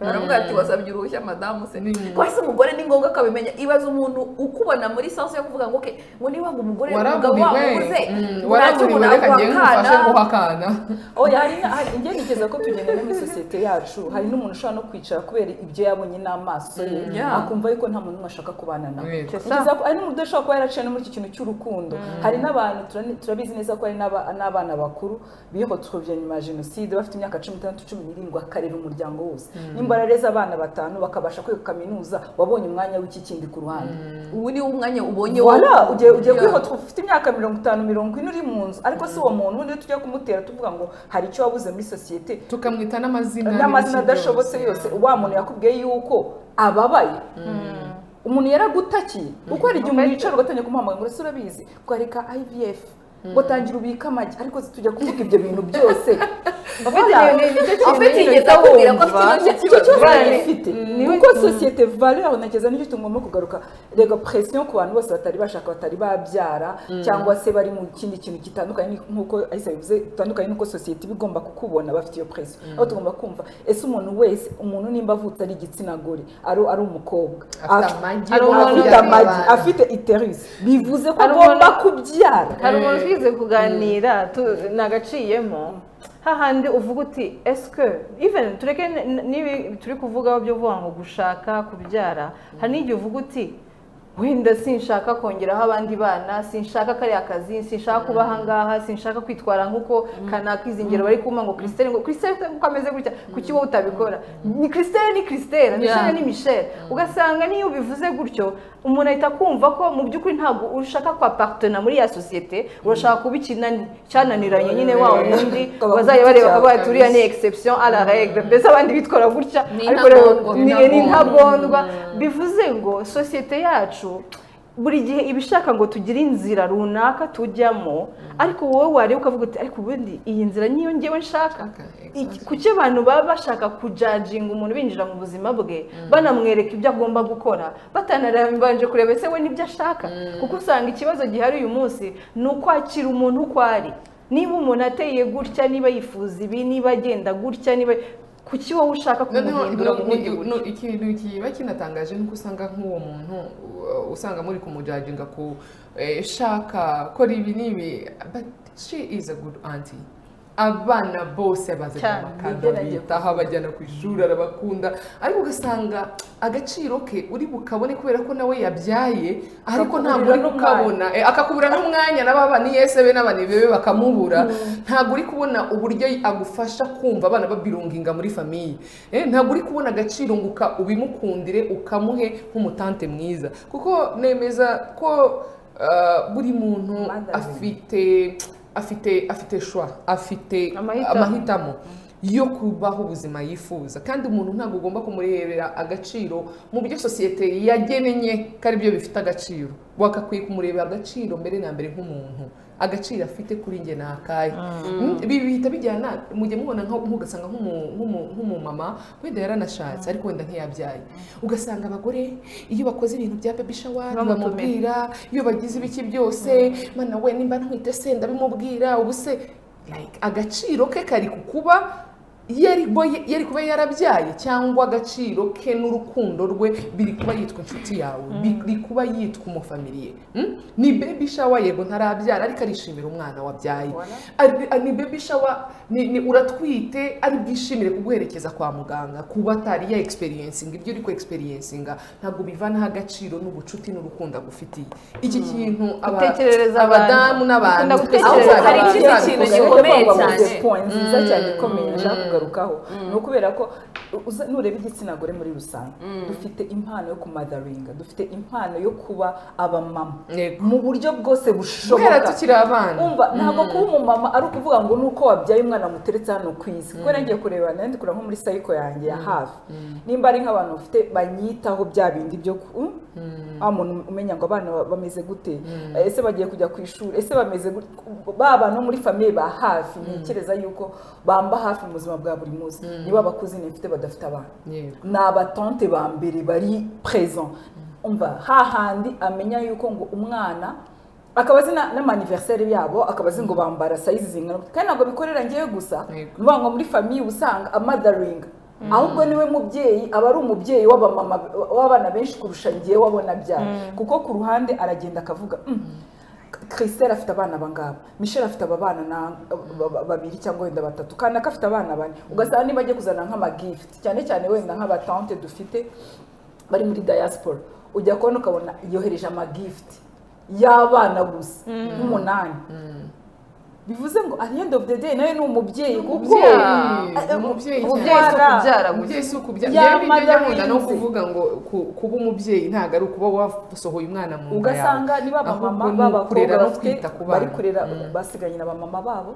naramubwira ati wasabye uruhushya madamu se kwese umugore ni ngombwa akabimenya ibaza umuntu ukubona muri sense yo kuvuga ngo okay ngo niba ngo umugore umugabo wamuguze waraburiwe reka ngiye ngufashe guhakana oya hari ingenekeza ko tugenda muri societe yacu hari n'umuntu ushobora no kwicara kubera ibyo yabonye n'amaso ye akumva yuko nta muntu ashaka kubana nawe kugeza ko ari n'umuntu ushobora kuba yaraciye no muri iki kintu cy'urukundo hari n'abantu turabizi neza ko hari n'abana bakuru bihotruvye nyuma ya jenoside bafite imyaka 16 17 akarera umuryango wose nimba arareza abana batanu bakabasha kwiga kaminuza wabonye umwanya w'iki kindi ku ruhande ubu ni umwanya ubonye wala ugiye kwihotra ufite imyaka 50 40 uri mu nzu ariko si uwo muntu undi tujya kumutera tuvuga ngo hari icyo wabuze muri societe tukamwita n'amazina adashobotse yose wa muntu yakubwiye yuko ababaye umuntu yaragutakiye uko ari igihe umuntu yicara ugatangira kumuhamagara ngo urabizi ko hari ka IVF ngo tangira ubika amagi ariko tujya kuvuga ibyo bintu byose afite igeza kubwira ko afite ifite nuko societe valeur nageza n'icyo tugomba kugaruka rega pression ku bantu bose batari bashaka batari babyara cyangwa se bari mu kindi kintu gitandukanye nkuko ahise bivuze tandukanye nuko societe bigomba kukubona bafite iyo pression aho tugomba kumva ese umuntu wese umuntu nimba avutse ari igitsina gore ari umukobwa afite amagi afite uterus bivuze ko agomba kubyara twize kuganira nagaciyemo hahandi uvuga uti eske even tureke nibi turi kuvuga byo vuga ngo gushaka kubyara hari n'igihe uvuga uti wenda sinshaka kongeraho abandi bana sinshaka kari akazi sinshaka kuba hangaha sinshaka kwitwara nkuko kanaka izingero bari kuma ngo Christelle ukameze gutya kuki wowe utabikora ni Christelle Michelle ni Michelle ugasanga niyo bivuze gutyo umuntu ahita kumva ko mu by'ukuri ntabwo ushaka kwa partner muri ya societe urashaka kubikina cyananiranye nyine wa wundi bazaye bareba ko turiya ni exception à la règle mbese abandi bitwara gutya ariko rero ni ntabondwa bivuze ngo societe yacu buri gihe ibishaka ngo tugire inzira runaka tujyamo ariko wowe wareba ukavuga uti ariko ubundi iyi nzira niyo ngewe nshaka kuki abantu baba bashaka kujajinga umuntu binjira mu buzima bwe banamwereka ibyo agomba gukora batanarambanje kureba ese we nibyo ashaka kuko usanga ikibazo gihari uyu munsi ni ukwakira umuntu uko ari niba umuntu ateye gutya niba yifuza ibi niba agenda gutya niba kuki wowe ushaka kumuhindura mu bundi buryo ikintu kiba kinatangaje nuko usanga nk'uwo muntu usanga muri kumujajinga ku shaka kora ibi n'ibi but she is a good auntie abana bose bazajya makanda bitaha bajyana ku ishuri arabakunda ariko ugasanga agaciro ke uri bukabone kubera ko nawe yabyaye ariko ntabwo uri kukabona akakubura n'umwanya n'ababa ni yesebe n'abani bebe bakamubura ntabwo uri kubona uburyo agufasha kumva abana babirunginga muri famiye ntabwo uri kubona agaciro ngo ubimukundire ukamuhe nk'umutante mwiza kuko nemeza ko buri muntu afite shwa afite amahitamo yo kubaho ubuzima yifuza kandi umuntu ntabwo ugomba kumurebera agaciro mu byo societe yagenenye kari byo bifite agaciro wakakwiye kumurebera agaciro mbere na mbere nk'umuntu agaciro afite kuri nge nakaye bihita bijyana mujye mubona nk'ugasanga nk'umumama wenda yaranashatse ariko wenda ntiyabyaye ugasanga abagore iyo bakoze ibintu bya baby shower bamubwira iyo bagize ibiki byose mana we nimba ntwite se ndabimubwira ubuse like agaciro ke kari kukuba yari kuba yarabyaye cyangwa agaciro ke n'urukundo rwe biri kuba yitwa inshuti yawe biri kuba yitwa umufamiliye ni baby shower yego ntarabyara ariko arishimira umwana wabyaye ni baby shower ni uratwite ari bwishimire kuguherekeza kwa muganga kuba atari ya experiencing ibyo uri ko experiencing ntabwo bivanaho agaciro n'ubucuti n'urukundo agufitiye iki kintu abadamu n'abantu hari ikindi kintu gikomeye cyane kugarukaho no kubera ko nureba igitsina gore muri rusange dufite impano yo kumotheringa dufite impano yo kuba abamama mu buryo bwose bushoboka tukiri abana umva ntabwo kuba umumama ari ukuvuga ngo nuko wabyaye umwana muteretse hano ku isi kuko nagiye kureba nandi kura nko muri cycle yanjye ya hafi nimba ari nk'abantu bafite banyitaho bya bindi byo umuntu umenya ngo abana bameze gute ese bagiye kujya ku ishuri ese bameze baba no muri famille ba hafi ntekereza yuko bamba hafi mu buzima bwa buri munsi niba abakuzi nifite badafite abana ni abatante ba mbere bari présent umva hahandi amenya yuko ngo umwana akaba azi n'amaniverseri yabo akaba azi ngo bambara size zingana kandi ntabwo bikorera ngewe gusa nuvuga ngo muri famille usanga amathering ahubwo niwe mubyeyi aba ari umubyeyi w'abamama w'abana benshi kurusha ngewe wabona byara kuko ku ruhande aragenda akavuga Christelle afite abana bangaba Michel afite abana babiri cyangwa wenda batatu kandi akafite abana bane ugasanga niba agiye kuzana nk'ama gift cyane cyane wenda nk'abatante dufite bari muri diaspora ujya kubona ukabona yohereje ama gift y'abana gusa nk'umunani bivuze ngo at the end of the day nawe ni umubyeyi kuko umubyeyi si ukubyara bijya no kuvuga ngo kuba umubyeyi ntabwo ari ukuba wasohoye umwana mu nda yawe ugasanga niba abamama b'abakobwa bafite bari kurera basiganye na bamama babo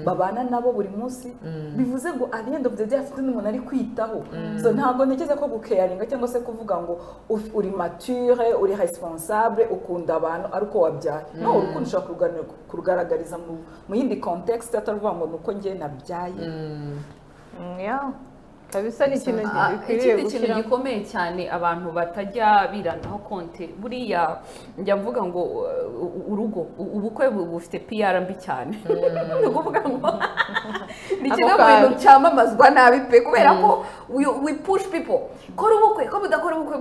babana nabo buri munsi bivuze ngo at the end of the day afite n'umuntu ari kwitaho so ntabwo ntekereza ko gucaringa cyangwa se kuvuga ngo uri mature uri responsable ukunda abantu ariko wabyara no urukundo ushobora kurugaragariza mu yindi context ataruvuga ngo nuko ngiye nabyaye kabisa ni ikintu gikomeye cyane abantu batajya biranaho konte buriya njya mvuga ngo urugo ubukwe bufite PR mbi cyane ni ukuvuga ngo ni kimwe mu bintu cyamamazwa nabi pe kubera ko we push people kora ubukwe ko mudakora ubukwe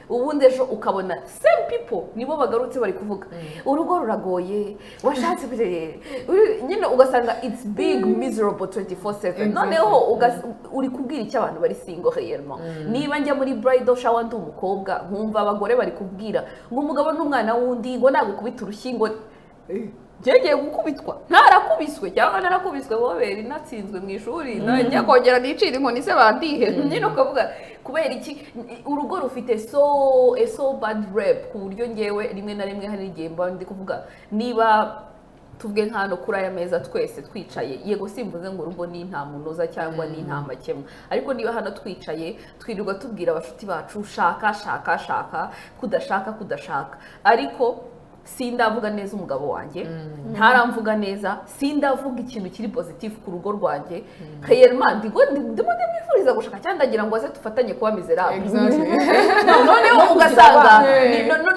ubundi ejo ukabona same people nibo bagarutse bari kuvuga urugo ruragoye washatse nyine ugasanga it's big miserable 24/7 noneho uri icyo abantu bari single réellement niba njya muri bridal shower ndi umukobwa nkumva abagore bari kubwira ngo umugabo n'umwana wundi ngo nagukubita urushingo Jegeye gukubitwa ntarakubiswe cyangwa narakubiswe bobera natsinzwe mu ishuri najya kongera nicira inkoni se bandihe nyine ukavuga kubera iki urugo rufite so bad rap ku buryo ngewe rimwe na rimwe hari igihe mba ndi kuvuga niba tuvuge nkano kuri aya meza twese twicaye yego simvuze ngo urugo ni nta munoza cyangwa ni nta makemwa ariko niba hano twicaye twirirwa tubwira abashuti bacu shaka kudashaka ariko sindavuga neza umugabo wanjye ntaramvuga neza sindavuga ikintu kiri positive ku rugo rwanjye réellement ndimo ndimwifuriza gushaka cyangwa ndagira ngo aze tufatanye kuba miserable noneho ugasanga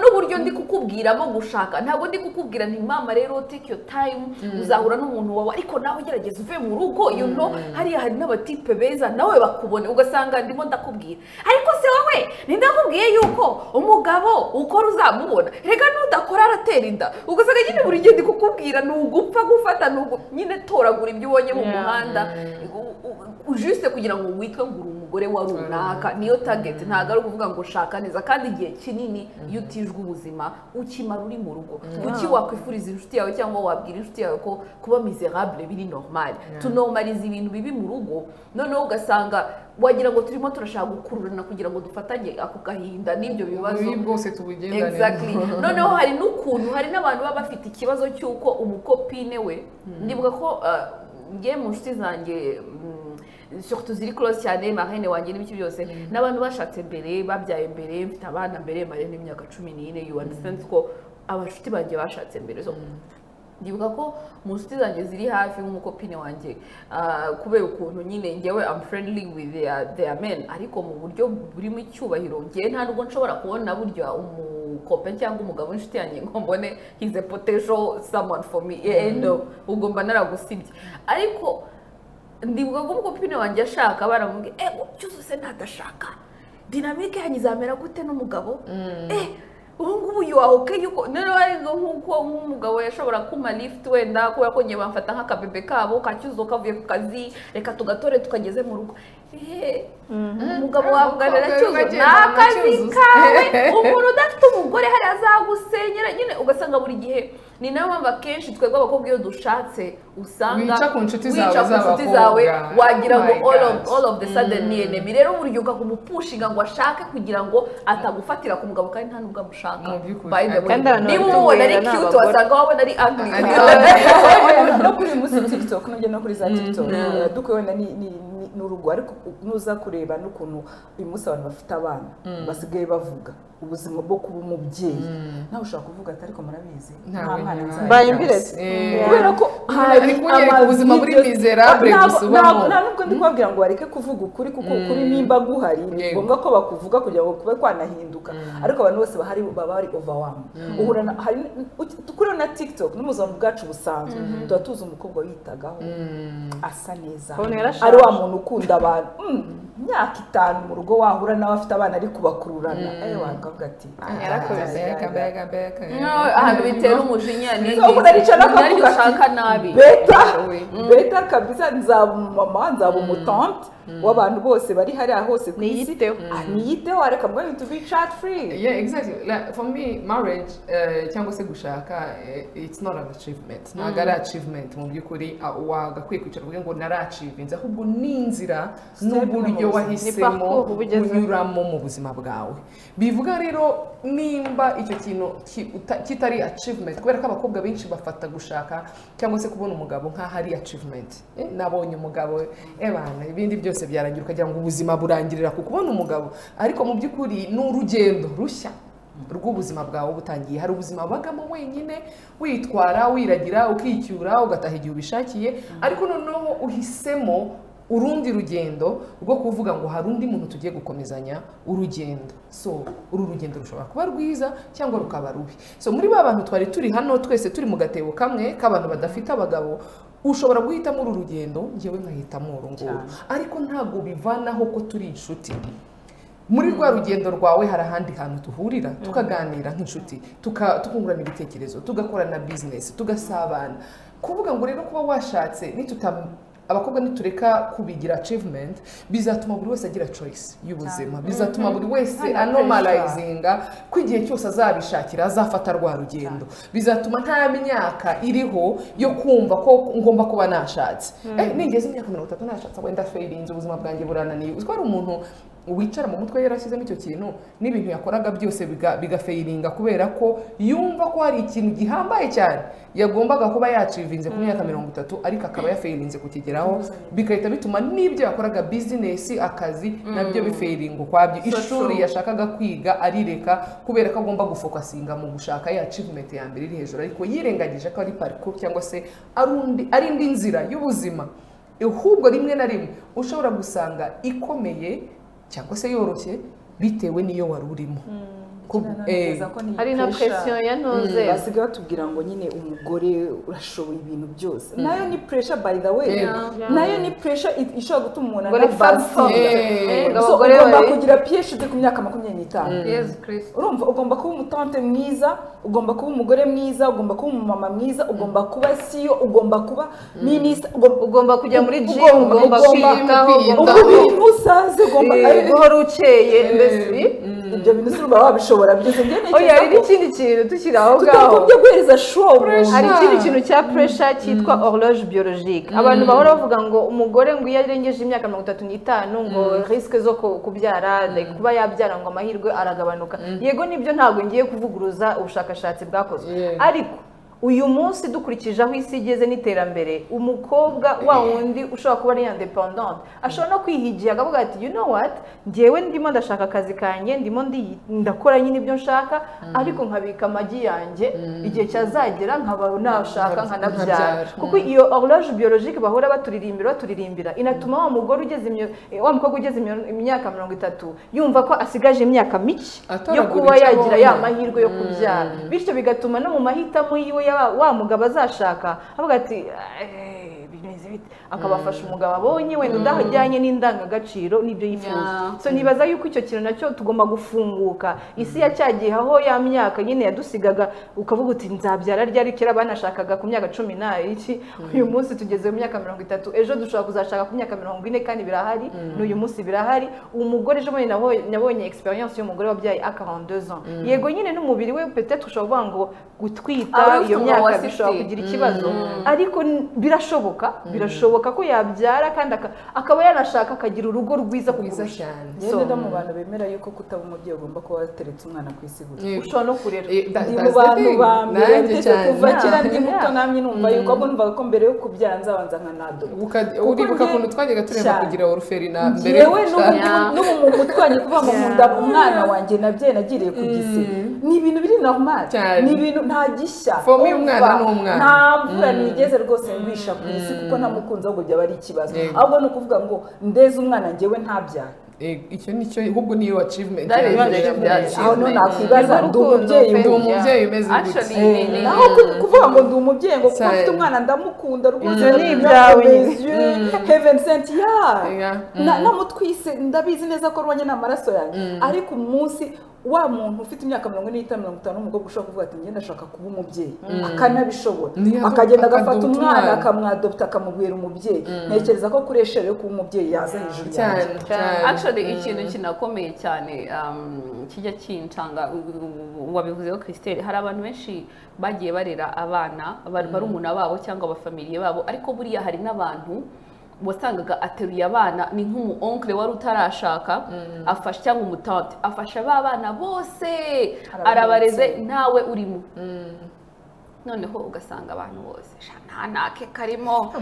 n'uburyo ndi kukubwiramo gushaka ntabwo ndi kukubwira nti mama rero take your time uzahura n'umuntu wawe ariko nawe gerageza uve mu rugo you know hariya hari n'abatipe beza nawe bakubone ugasanga ndimo ndakubwira ariko se wowe ndakubwiye yuko umugabo ukora uzamubona rega n'udakora aratera inda ugasanga nyine buri gihe ndi kukubwira n'ugupfa gufata nyine toragura ibyo ubonye mu muhanda juste kugira ngo witwe ngo uri umugore wa runaka niyo target ntabwo ari ukuvuga ngo shaka neza kandi igihe kinini iyo utijwe ubuzima ukimara uri mu rugo kuki wakwifuriza inshuti yawe cyangwa wabwira inshuti yawe ko kuba miserable biri normal tunomaliza ibintu bibi mu rugo noneho ugasanga wagira ngo turimo turashaka gukururana kugira ngo dufatanye ako gahinda n'ibyo bibazo bwose tubugendane exactly noneho hari n'ukuntu hari n'abantu baba bafite ikibazo cy'uko umukopine we ndibuka ko ngiye mu nshuti zanjye surtout ziri close cyane marene wanjye n'ibiki byose n'abantu bashatse mbere babyaye mbere mfite abana mbere marene imyaka 14 you understand ko abashuti banjye bashatse mbere so ndibuka ko mu nshuti zanjye ziri hafi nk'umukopine wanjye kubera ukuntu nyine ngewe I'm friendly with their men ariko mu buryo burimo icyubahiro ngewe nta nubwo nshobora kubona burya umukope cyangwa umugabo w'inshuti yanjye ngo mbone he's a potential someone for me no ugomba naragusibye ariko ndibuka ko umukopine wanjye ashaka baramubwiye cyuzo se ntadashaka dinamike yanyu izamera gute n'umugabo ubu ngubu yuwahoke yuko noneho nk'uko nk'umugabo yashobora kuma lift wenda kubera ko ngiye bamfata nk'akabebe kabo kacyuzo kavuye ku kazi reka tugatore tukageze mu rugo umugabo wavuganira cyuzo ni akazi kawe umuntu udafite umugore hari azagusenyera nyine ugasanga buri gihe ni nayo mpamvu akenshi twebwe abakobwa iyo dushatse usanga wica ku nshuti zawe wagira ngo all of the sudden ni enemy rero buryo ukamupushinga ngo ashake kugira ngo atagufatira ku mugabo kandi nta nubwo amushaka by the way niba umubona ari cute wasanga wabona ari ugly no kuri musi TikTok no kuri za TikTok dukwe wenda n'urugo ariko nuza kureba n'ukuntu uyu munsi abantu bafite abana basigaye bavuga ubuzima bwo kuba umubyeyi nawe ushobora kuvuga ati ariko murabizi nta mwana mbaye imbiretse kubera ko hari kunyereka ubuzima buri miserable gusubamo nta nubwo ndi kubabwira ngo bareke kuvuga ukuri kuko ukuri nimba guhari ni ngombwa ko bakuvuga kugira ngo kube kwanahinduka ariko abantu bose bahari baba bari overwhelmed uhura hari kuri na TikTok n'umuzamo bwacu busanzwe tuba tuzi umukobwa witagaho asa neza ari wa muntu ukunda abantu imyaka 5 mu rugo wahura nawe afite abana ari kubakururana wakavuga ati ahantu bitera umujinya ni nari ushaka nabi beta kabisa nzaba mama nzaba umutante w'abantu bose bari hariya hose ku isi niyiteho areka mbwa to be chat free. Yeah, exactly. Like for me, marriage cyangwa se gushaka it's not an achievement. Ntago ari achievement mu by'ukuri wagakwiye kwicara uvuge ngo narachivinze ahubwo n'inzira n'uburyo wahisemo kunyuramo mu buzima bwawe. Bivuga rero nimba icyo kintu kitari achievement kubera ko abakobwa benshi bafata gushaka cyangwa se kubona umugabo nk'aho ari achievement. Nabonye umugabo ebana ibindi byose byarangira ukagira ngo ubuzima burangirira ku kubona umugabo ariko mu by'ukuri n'urugendo rushya rw'ubuzima bwawe butangiye. Hari ubuzima bagamo wenyine witwara wiragira ukicyura ugataha igihe ubishakiye ariko noneho uhisemo urundi rugendo rwo kuvuga ngo hari undi muntu tugiye gukomezanya urugendo. So uru rugendo rushobora kuba rwiza cyangwa rukaba rubi. So muri ba bantu twari turi hano twese turi mu gatebo kamwe k'abantu badafite abagabo ushobora guhitamo uru rugendo ngewe nkahitamo uru nguru ariko ntabwo bivanaho ko turi inshuti. Muri rwa rugendo rwawe hari ahandi hantu tuhurira tukaganira nk'inshuti tukungurana ibitekerezo tugakora na business tugasabana. Kuvuga ngo rero kuba washatse abakobwa nitureka kubigira achievement bizatuma buri wese agira choice y'ubuzima, bizatuma buri wese anomalizinga ko igihe cyose azabishakira azafata rwa rugendo, bizatuma nta myaka iriho yo kumva ko ngomba kuba nashatse. Ningeze imyaka 30 nashatse wenda failinze ubuzima bwanjye burananiye. Uzwara umuntu wicara mu mutwe yarashyizemo icyo kintu n'ibintu yakoraga byose bigafailinga kubera ko yumva ko hari ikintu gihambaye cyane yagombaga kuba yacivinze ku myaka 30 ariko akaba yafailinze kukigeraho, bikahita bituma n'ibyo yakoraga business akazi nabyo bifailinga kwabyo. Ishuri yashakaga kwiga arireka kubera ko agomba gufokasinga mu gushaka ya achievement ya mbere iri hejuru ariko yirengagije ko ari parcours cyangwa se ari indi nzira y'ubuzima. Ahubwo rimwe na rimwe ushobora gusanga ikomeye cyangwa se yoroshye bitewe niyo wari urimo. Hari na pression ya ntuze basigaye batubwira ngo nyine umugore urashoboye ibintu byose. Nayo ni pressure by the way. Nayo ni pressure ishobora gutuma umuntu ugomba kugira PhD ku myaka 25. Yesu Kristo. Urumva ugomba kuba umutante mwiza, ugomba kuba umugore mwiza, ugomba kuba umumama mwiza, ugomba kuba CEO, ugomba kuba minister, ugomba kujya muri gym, ugomba kwitaho, ugomba usaze, ugomba guhora ukeye mbese ibyo bintu urumva wabishobora byose ngene cyane. Oya hari ikindi kintu tukiraho ngaho tutagomba guhereza show. Hari ikindi kintu cya pressure cyitwa horloge biologique. Abantu bahora bavuga ngo umugore ngo iyo arengeje imyaka 35 ngo risque zo kubyara kuba yabyara ngo amahirwe aragabanuka. Yego nibyo ntabwo ngiye kuvuguruza ubushakashatsi bwakozwe ariko uyu munsi dukurikije aho isi igeze n'iterambere umukobwa wa wundi ushobora kuba ari independent ashobora no kwihigira akavuga ati you know what ngewe ndimo ndashaka akazi kanjye ndimo ndakora nyine ibyo nshaka ariko nkabika amagi yanjye igihe cyazagera nkaba nashaka nkanabyara. Kuko iyo horloge biologique bahora baturirimbira inatuma wa mugore ugeze wa mukobwa ugeze imyaka 30 yumva ko asigaje imyaka mike yo kuba yagira ya mahirwe yo kubyara, bityo bigatuma no mu mahitamo yiwe wa mugabo azashaka avuga ati bimeze bite akabafasha umugabo abonye wenda udahajyanye n'indangagaciro n'ibyo yifuza. So nibaza yuko icyo kintu nacyo tugomba gufunguka. Isi yacyagiye aho ya myaka nyine yadusigaga ukavuga uti nzabyara ryari kera banashakaga ku myaka 10 uyu munsi tugeze mu myaka 30 ejo dushobora kuzashaka ku myaka 40 kandi birahari n'uyu munsi birahari. Umugore ejo nabonye experience y'umugore wabyaye a 42 ans. Yego nyine n'umubiri we peut-être ushobora kuvuga ngo gutwita iyo myaka bishobora kugira ikibazo ariko birashoboka birashoboka ko yabyara kandi akaba yanashaka akagira urugo rwiza kurusha. Ngende mu bantu bemera yuko kutaba umubyeyi ugomba kuba wateretse umwana ku isi gusa. Ushobora no kurera. Ndi mu bantu ba mbere ndetse kuva kera ndi muto namye numva yuko ahubwo numvaga ko mbere yo kubyara nzabanza nkanado. Uribuka ukuntu twajyaga tureba kugira orphelinat mbere yewe n'ubu mu mutwanye kuva mu munda umwana wanjye nabyaye nagiriye ku gise. Ni ibintu biri normal. Ni ibintu nta gishya. Fomi umwana n'umwana. Nta mvura nigeze rwose ngwisha ku isi kuko ntamukunze ahubwo byaba ari ikibazo. Ahubwo ni ukuvuga ngo ndeze umwana njyewe ntabyara. Icyo nicyo ahubwo niyo achievement. Aho none nakwibaza ndi umubyeyi umeze gutya. Naho kuvuga ngo ndi umubyeyi ngo kuko mfite umwana ndamukunda rwose ni ibyawe. Heaven sent namutwise ndabizi neza ko rwanye n'amaraso yanjye ariko umunsi wa muntu ufite imyaka 45-50 umugabo ushaka kuvuga ati ngenda ashaka kuba umubyeyi akanabishobora akagenda agafata umwana akamwadopta akamubwira umubyeyi ntekereza ko kureshere yo kuba umubyeyi yaza hejuru cyane. Actually ikintu kinakomeye cyane kijya kincanga wabivuzeho Christelle, hari abantu benshi bagiye barera abana barumuna babo cyangwa abafamiliye babo ariko buriya hari n'abantu wasangaga ateruye abana ni nk'umu oncle wari utarashaka afasha cyangwa umutante afasha ba bana bose arabareze ntawe urimo. Noneho ugasanga abantu bose nta nake karimo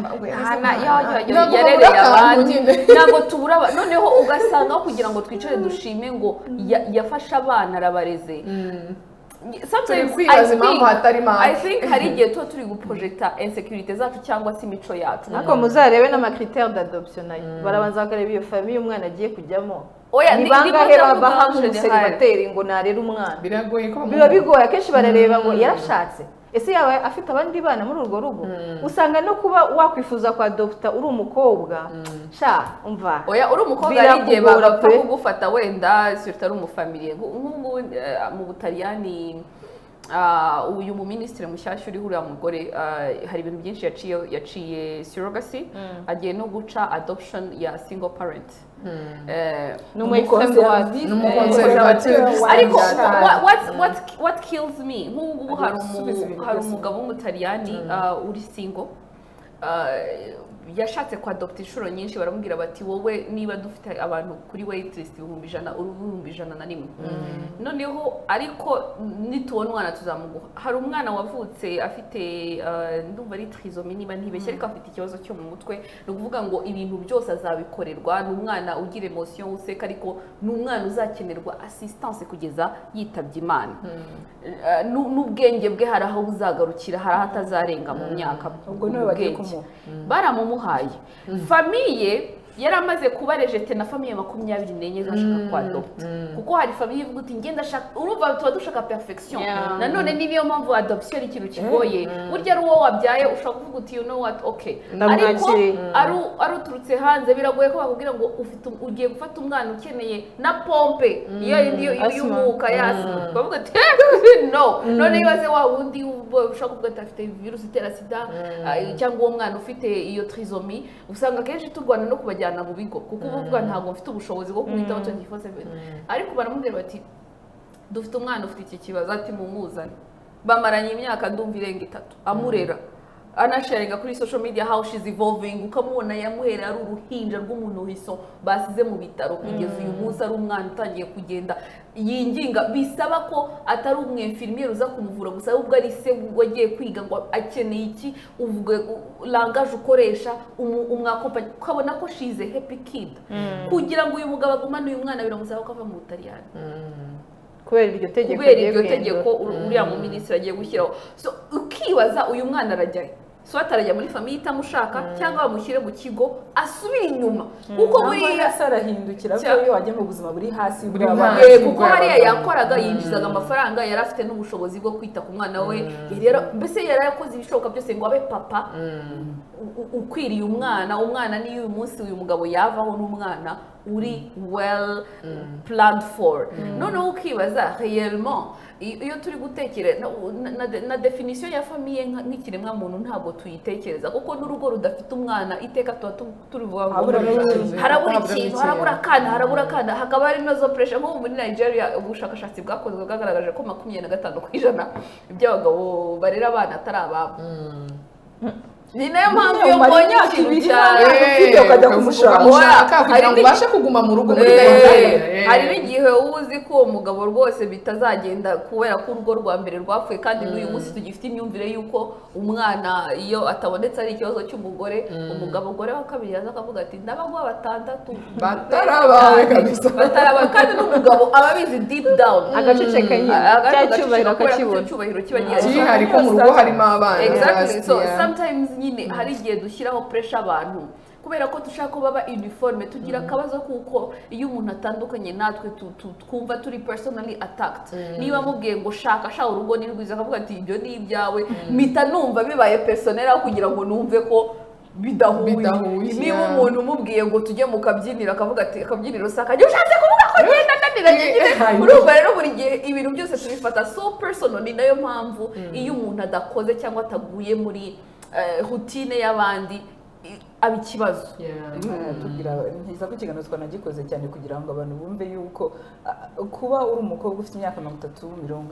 yarereye abandi ntabwo tubura. Noneho ugasanga kugira ngo twicare dushime ngo yafasha abana arabareze. I think hari igihe tuba turi guprojecta insecurity zacu cyangwa se imico yacu. Ariko muzarebe n'amakritère d'adoption nayo barabanza bakareba iyo famille umwana agiye kujyamo. Ni bangahe babaha nk'umuseribateri ngo narere umwana? Biba bigoye akenshi barareba ngo yarashatse ese yaba afite abandi bana muri urwo rugo. Usanga no kuba wakwifuza kwa doctor uri umukobwa umva uri umukobwa ari igihe bagapfa kugufata wenda surtout ari umufamiliye nk'ubu mu Butaliyani. Uyu mu ministre mushyashya uri huriya mugore hari ibintu byinshi yaciye surrogacy agiye no guca adoption ya single parent. Ariko what kills me nk'ubu hari umugabo w'umutaliyani uri single yashatse kwa Dr. Inshuro nyinshi baramubwira bati wowe niba dufite abantu kuri waitlist 1,101. Noneho ariko nitubona umwana tuzamuguha. Hari umwana wavutse afite ndumva ari trisomie niba ntibeshye ariko afite ikibazo cyo mu mutwe. No kuvuga ngo ibintu byose azabikorerwa n'umwana ugira emotion useka ariko n'umwana uzakenerwa assistance kugeza yitabye Imana. N'ubwenge bwe hari aho buzagarukira hari aho atazarenga mu myaka. Ubwo niwe bagiye kumuha baramumuhaye. Famille yaramaze kuba rejete na famille 24 zashaka kwa adopte kuko hari famille ivuga uti ngenda shaka urumva tuba dushaka perfection. Nanone niyo mpamvu adoption ari ikintu kigoye. Burya ari uwo wabyaye ushaka kuvuga uti you know what okay ariko aruturutse hanze biragoye ko bakubwira ngo ugiye gufata umwana ukeneye na pompe iyo y'umuka yasi bavuga ati no none ibaze wa wundi ushaka kuvuga ati afite virus itera sida cyangwa uwo mwana ufite iyo trisomie usanga kenshi turwana no kubajyana mu bigo kuko uvuga ntabwo mfite ubushobozi bwo kumwitaho 24/7 ariko baramubwira bati dufite umwana ufite iki kibazo ati mumuzane. Bamaranye imyaka ndumva irenga 3 amurera anasharinga kuri social media how she's evolving ukamubona yamuhera ari uruhinja rw'umuntu hiso basize mu bitaro kugeza uyu munsi ari umwana utangiye kugenda yinginga bisaba ko atari umwinfirmier uza kumuvura gusa ubwo ari se wagiye kwiga ngo akeneye iki uvuga langage ukoresha umwakompanya ukabona ko she's a happy kid kugira ngo uyu mugabo agumane uyu mwana biramusaba ko ava mu Butaliyani kubera iryo tegeko uriya mu ministre agiye gushyiraho. So ukibaza uyu mwana arajya so atarajya muri famille itamushaka cyangwa bamushyire mu kigo asubira inyuma kuko buriya sarahindukira ko iyo wajya mu buzima buri hasi kuko hariya yakoraga yinjizaga amafaranga yari afite n'ubushobozi bwo kwita ku mwana we rero mbese yari yakoze ibishoboka byose ngo abe papa ukwiriye umwana niyo uyu munsi uyu mugabo yavaho n'umwana uri well planned for. Noneho ukibaza réellement iyo turi gutekereza na definition ya famille nk'ikiremwa muntu ntabwo tuyitekereza kuko n'urugo rudafite umwana iteka tuba turivuga ngo harabura ikintu harabura kana hakaba hari nazo pressure nko muri Nigeria. Ubushakashatsi bwakozwe bwagaragaje ko 25% by'abagabo barera abana atari ababo. ni nayo mpamvu iyo mbonye ikintu cyane ukajya kumushaka kugira ngo ubashe kuguma mu rugo muri hari n'igihe uba uzi ko uwo mugabo rwose bitazagenda kubera ko urugo rwa mbere rwapfuye kandi n'uyu munsi tugifite imyumvire y'uko umwana iyo atabonetse ari ikibazo cy'umugore umugore wa kabiri yaza akavuga ati ndabaguha 6 batarabawe kabisa batarabawe kandi n'umugabo aba abizi deep down agaceceka nyine cy'icyubahiro akakibona icyubahiro kiba gihari ko mu rugo harimo abana exactly so sometimes nyine hari igihe dushyiraho pressure abantu kubera ko dushaka ko baba uniforme tugira akabazo kuko iyo umuntu atandukanye natwe twumva turi personally attacked niba mubwiye ngo shaka urugo ni rwiza akavuga ati ibyo ni ibyawe mpita numva bibaye personnel aho kugira ngo numve ko bidahuye niba umuntu umubwiye ngo tujye mu kabyiniro akavuga ati akabyiniro sakajya ushatse kuvuga ko genda ndanira urumva rero buri gihe ibintu byose tubifata so personal ni nayo mpamvu iyo umuntu adakoze cyangwa ataguye muri routine y'abandi aba ikibazo ntiza ko ikiganiro twanagikoze cyane kugira ngo abantu bumve yuko kuba uri umukobwa ufite imyaka 30, 40,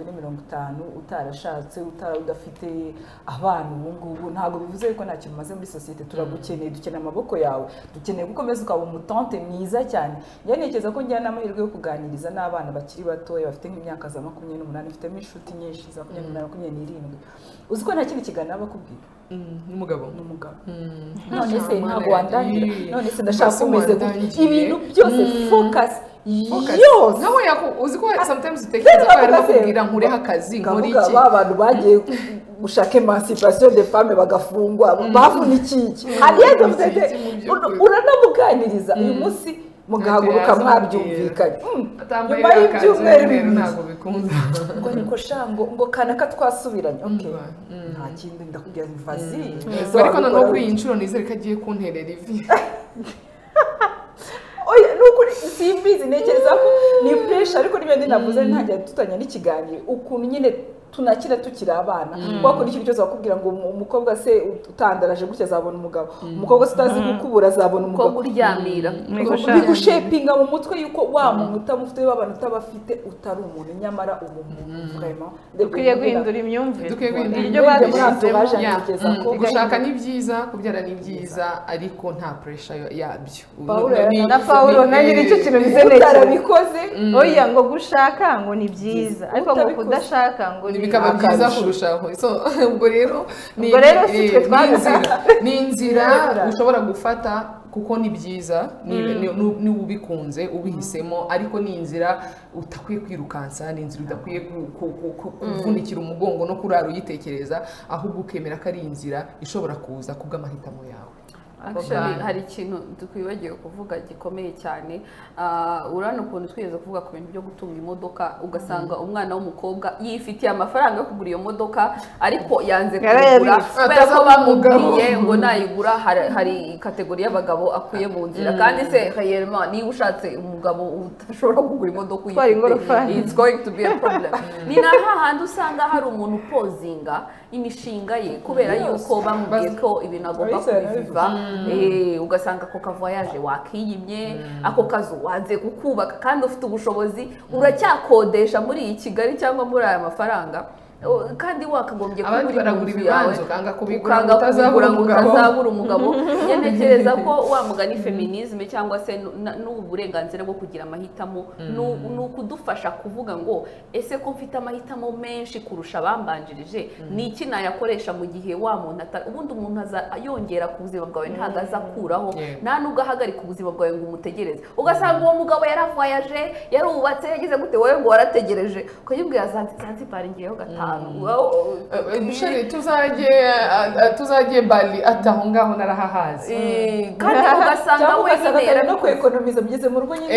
50 utarashatse udafite abana ubu ngubu ntabwo bivuze ko nta kintu umaze muri sosiyete turagukeneye dukeneye amaboko yawe dukeneye gukomeza ukaba umutante mwiza cyane njya ntekereza ko njyana amahirwe yo kuganiriza n'abana bakiri batoya bafite nk'imyaka za 28 mfitemo inshuti nyinshi za 28, 27 uzi ko nta kindi kiganiro bakubwira n'umugabo none se ntabwo wandangira none se ndashaka kumeze ibintu byose focus yose nawe uzi ko sometimes utekereza ko harimo kubwira nkureho akazi nkora iki abantu bagiye gushaka emancipation de femme bagafungwa bavunikiye hariya uranamuganiriza uyu munsi mugahaguruka mwabyumvikanye nyuma y'ibyumweru bibiri ntabwo bikunda ngo niko shango ngo kanaka twasubiranye nta kindi ndakubwira vazi ariko noneho kuri iyi nshuro nizere ko agiye kunterera ivi oya nukuri simbizi ntekereza ko ni pressure ariko n'ibindi navuze ntajya tutanya n'ikiganiro ukuntu nyine tunakira tukiri abana kuko n'ikintu cyose bakubwira ngo umukobwa se utandaraje gutya azabona umugabo umukobwa se utazi gukubura azabona umugabo uryamira bigushepinga mu mutwe yuko wa muntu utamufite w'abantu utabafite utari umuntu nyamara ubu muntu vraiment dukwiye guhindura imyumvire iryo badushyizemo gushaka ni byiza kubyara ni byiza ariko nta pressure yabyo na Paulo nanjye nicyo kintu bize utarabikoze oya ngo gushaka ngo ni byiza ariko ngo kudashaka ngo bikaba byiza kurushaho ubwo rero ni inzira ushobora gufata kuko ni byiza niba ubikunze ubihisemo ariko ni inzira utakwiye kwirukansa ni inzira udakwiye kuvunikira umugongo no kurara uyitekereza ahubwo ukemera ko ari inzira ishobora kuza kubw'amahitamo yawe hari ikintu tukwibagiwe kuvuga gikomeye cyane urabona ukuntu twigeze kuvuga ku bintu byo gutunga imodoka ugasanga umwana w'umukobwa yifitiye amafaranga yo kugura iyo modoka ariko yanze kugura kubera ko bamubwiye ngo nayigura hari kategori y'abagabo akuye mu nzira kandi se réellement niba ushatse umugabo udashobora kugura imodoka uyifite it's going to be a problem ni na hahandi usanga hari umuntu upozinga imishinga ye kubera yuko bamubwiye ko ibintu agomba kubiviva ugasanga ako kavoyage wakiyimye ako kazu wanze kukubaka kandi ufite ubushobozi uracyakodesha muri iyi Kigali cyangwa muri aya mafaranga kandi wakagombye kugura ibibanza ukanga kubigura ngo utazabura umugabo ntekereza ko wamugana feminisme cyangwa se n'uburenganzira bwo kugira amahitamo ni ukudufasha kuvuga ngo ese ko mfite amahitamo menshi kurusha abambanjirije ni iki nayakoresha mu gihe wa muntu ubundi umuntu yongera ku buzima bwawe ntabwo azakuraho nta nubwo ahagarika ubuzima bwawe ngo umutegereze ugasanga uwo mugabo yaravoyaje yarubatse yagize gute wowe ngo warategereje ukayibwira Zanzibar ngiyeho gatanu tuzajye Bali ataho ngaho narahahazi kandi ugasanga wenyine no kwekonomiza bigeze mu rugo nyine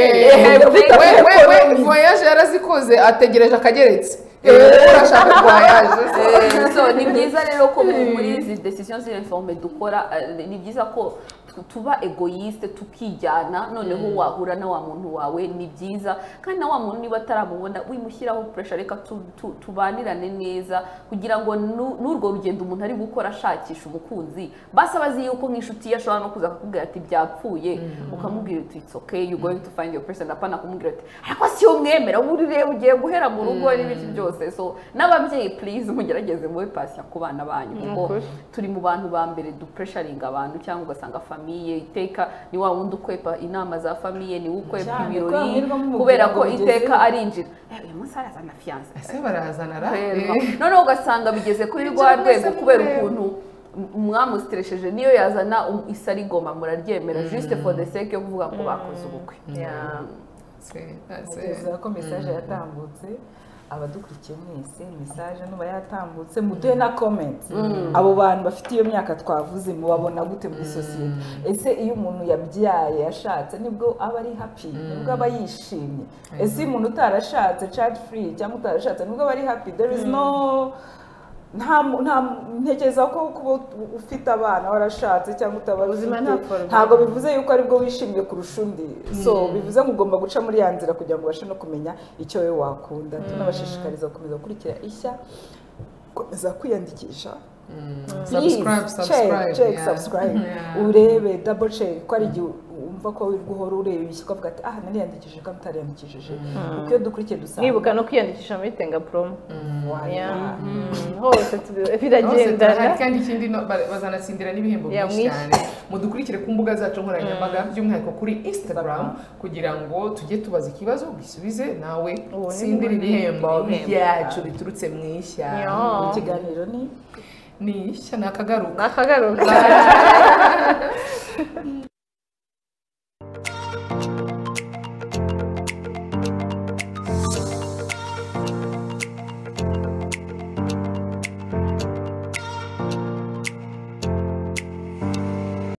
voyage yarazikoze ategereje akageretse urashaka voyage so ni byiza rero ko muri izi decisions z'informe dukora ni byiza ko tuba egoyiste tukijyana noneho wahura na wa muntu wawe ni byiza kandi na wa muntu niba ataramubona wimushyiraho pressure reka tubanirane neza kugira ngo n'urwo rugendo umuntu ari gukora ashakisha umukunzi basa bazi yuko nk'inshuti ye ashobora no kuza akakubwira ati byapfuye ukamubwira uti it's okay you going to find your person apana kumubwira ati ariko si umwemera urire ugiye guhera mu rugo n'ibiki byose so n'ababyeyi please mugerageze muwe patient ku bana banyu kuko turi mu bantu ba mbere du pressuringa abantu cyangwa ugasanga famiye iteka ni wa wundi ukwepa inama za famiye ni ukwepa ibirori kubera ko iteka arinjira uyu munsi arazana fiance ese barazana ra none ugasanga bigeze kuri rwa rwego kubera ukuntu mwamusitresheje niyo yazana isari goma muraryemera juste for the sake yo kuvuga ngo bakoze ubukwe ntekereza ko message yatambutse abadukurikiye mwese message nuba yatambutse muduhe na comment abo bantu bafite iyo myaka twavuze mubabona gute muri society ese iyo umuntu yabyaye yashatse nibwo aba ari happy nibwo aba yishimye ese umuntu utarashatse child free cyangwa utarashatse nibwo aba ari happy there is no ntekereza ko kuba ufite abana warashatse cyangwa utabaruzima ntabwo bivuze yuko aribwo wishimiye kurusha undi so bivuze ngo ugomba guca muri ya nzira kugira ngo ubashe no kumenya icyo wowe wakunda tunabashishikariza gukomeza gukurikira ishya gukomeza kwiyandikisha subscribe urebe double check ko ari igihe wumva ko guhora ureba ibishya ukavuga ati nariyandikishije kandi utariyandikishije kuko iyo dukurikiye dusanga nibuka no kwiyandikisha muri tenga promo hose biragendana kandi ikindi bazanatsindira n'ibihembo byinshi cyane mudukurikire ku mbuga zacu nkoranyambaga by'umwihariko kuri Instagram kugira ngo tujye tubaza ikibazo bisubize nawe utsindire ibihembo byacu biturutse mu ishya ikiganiro ni ishya nakagaruka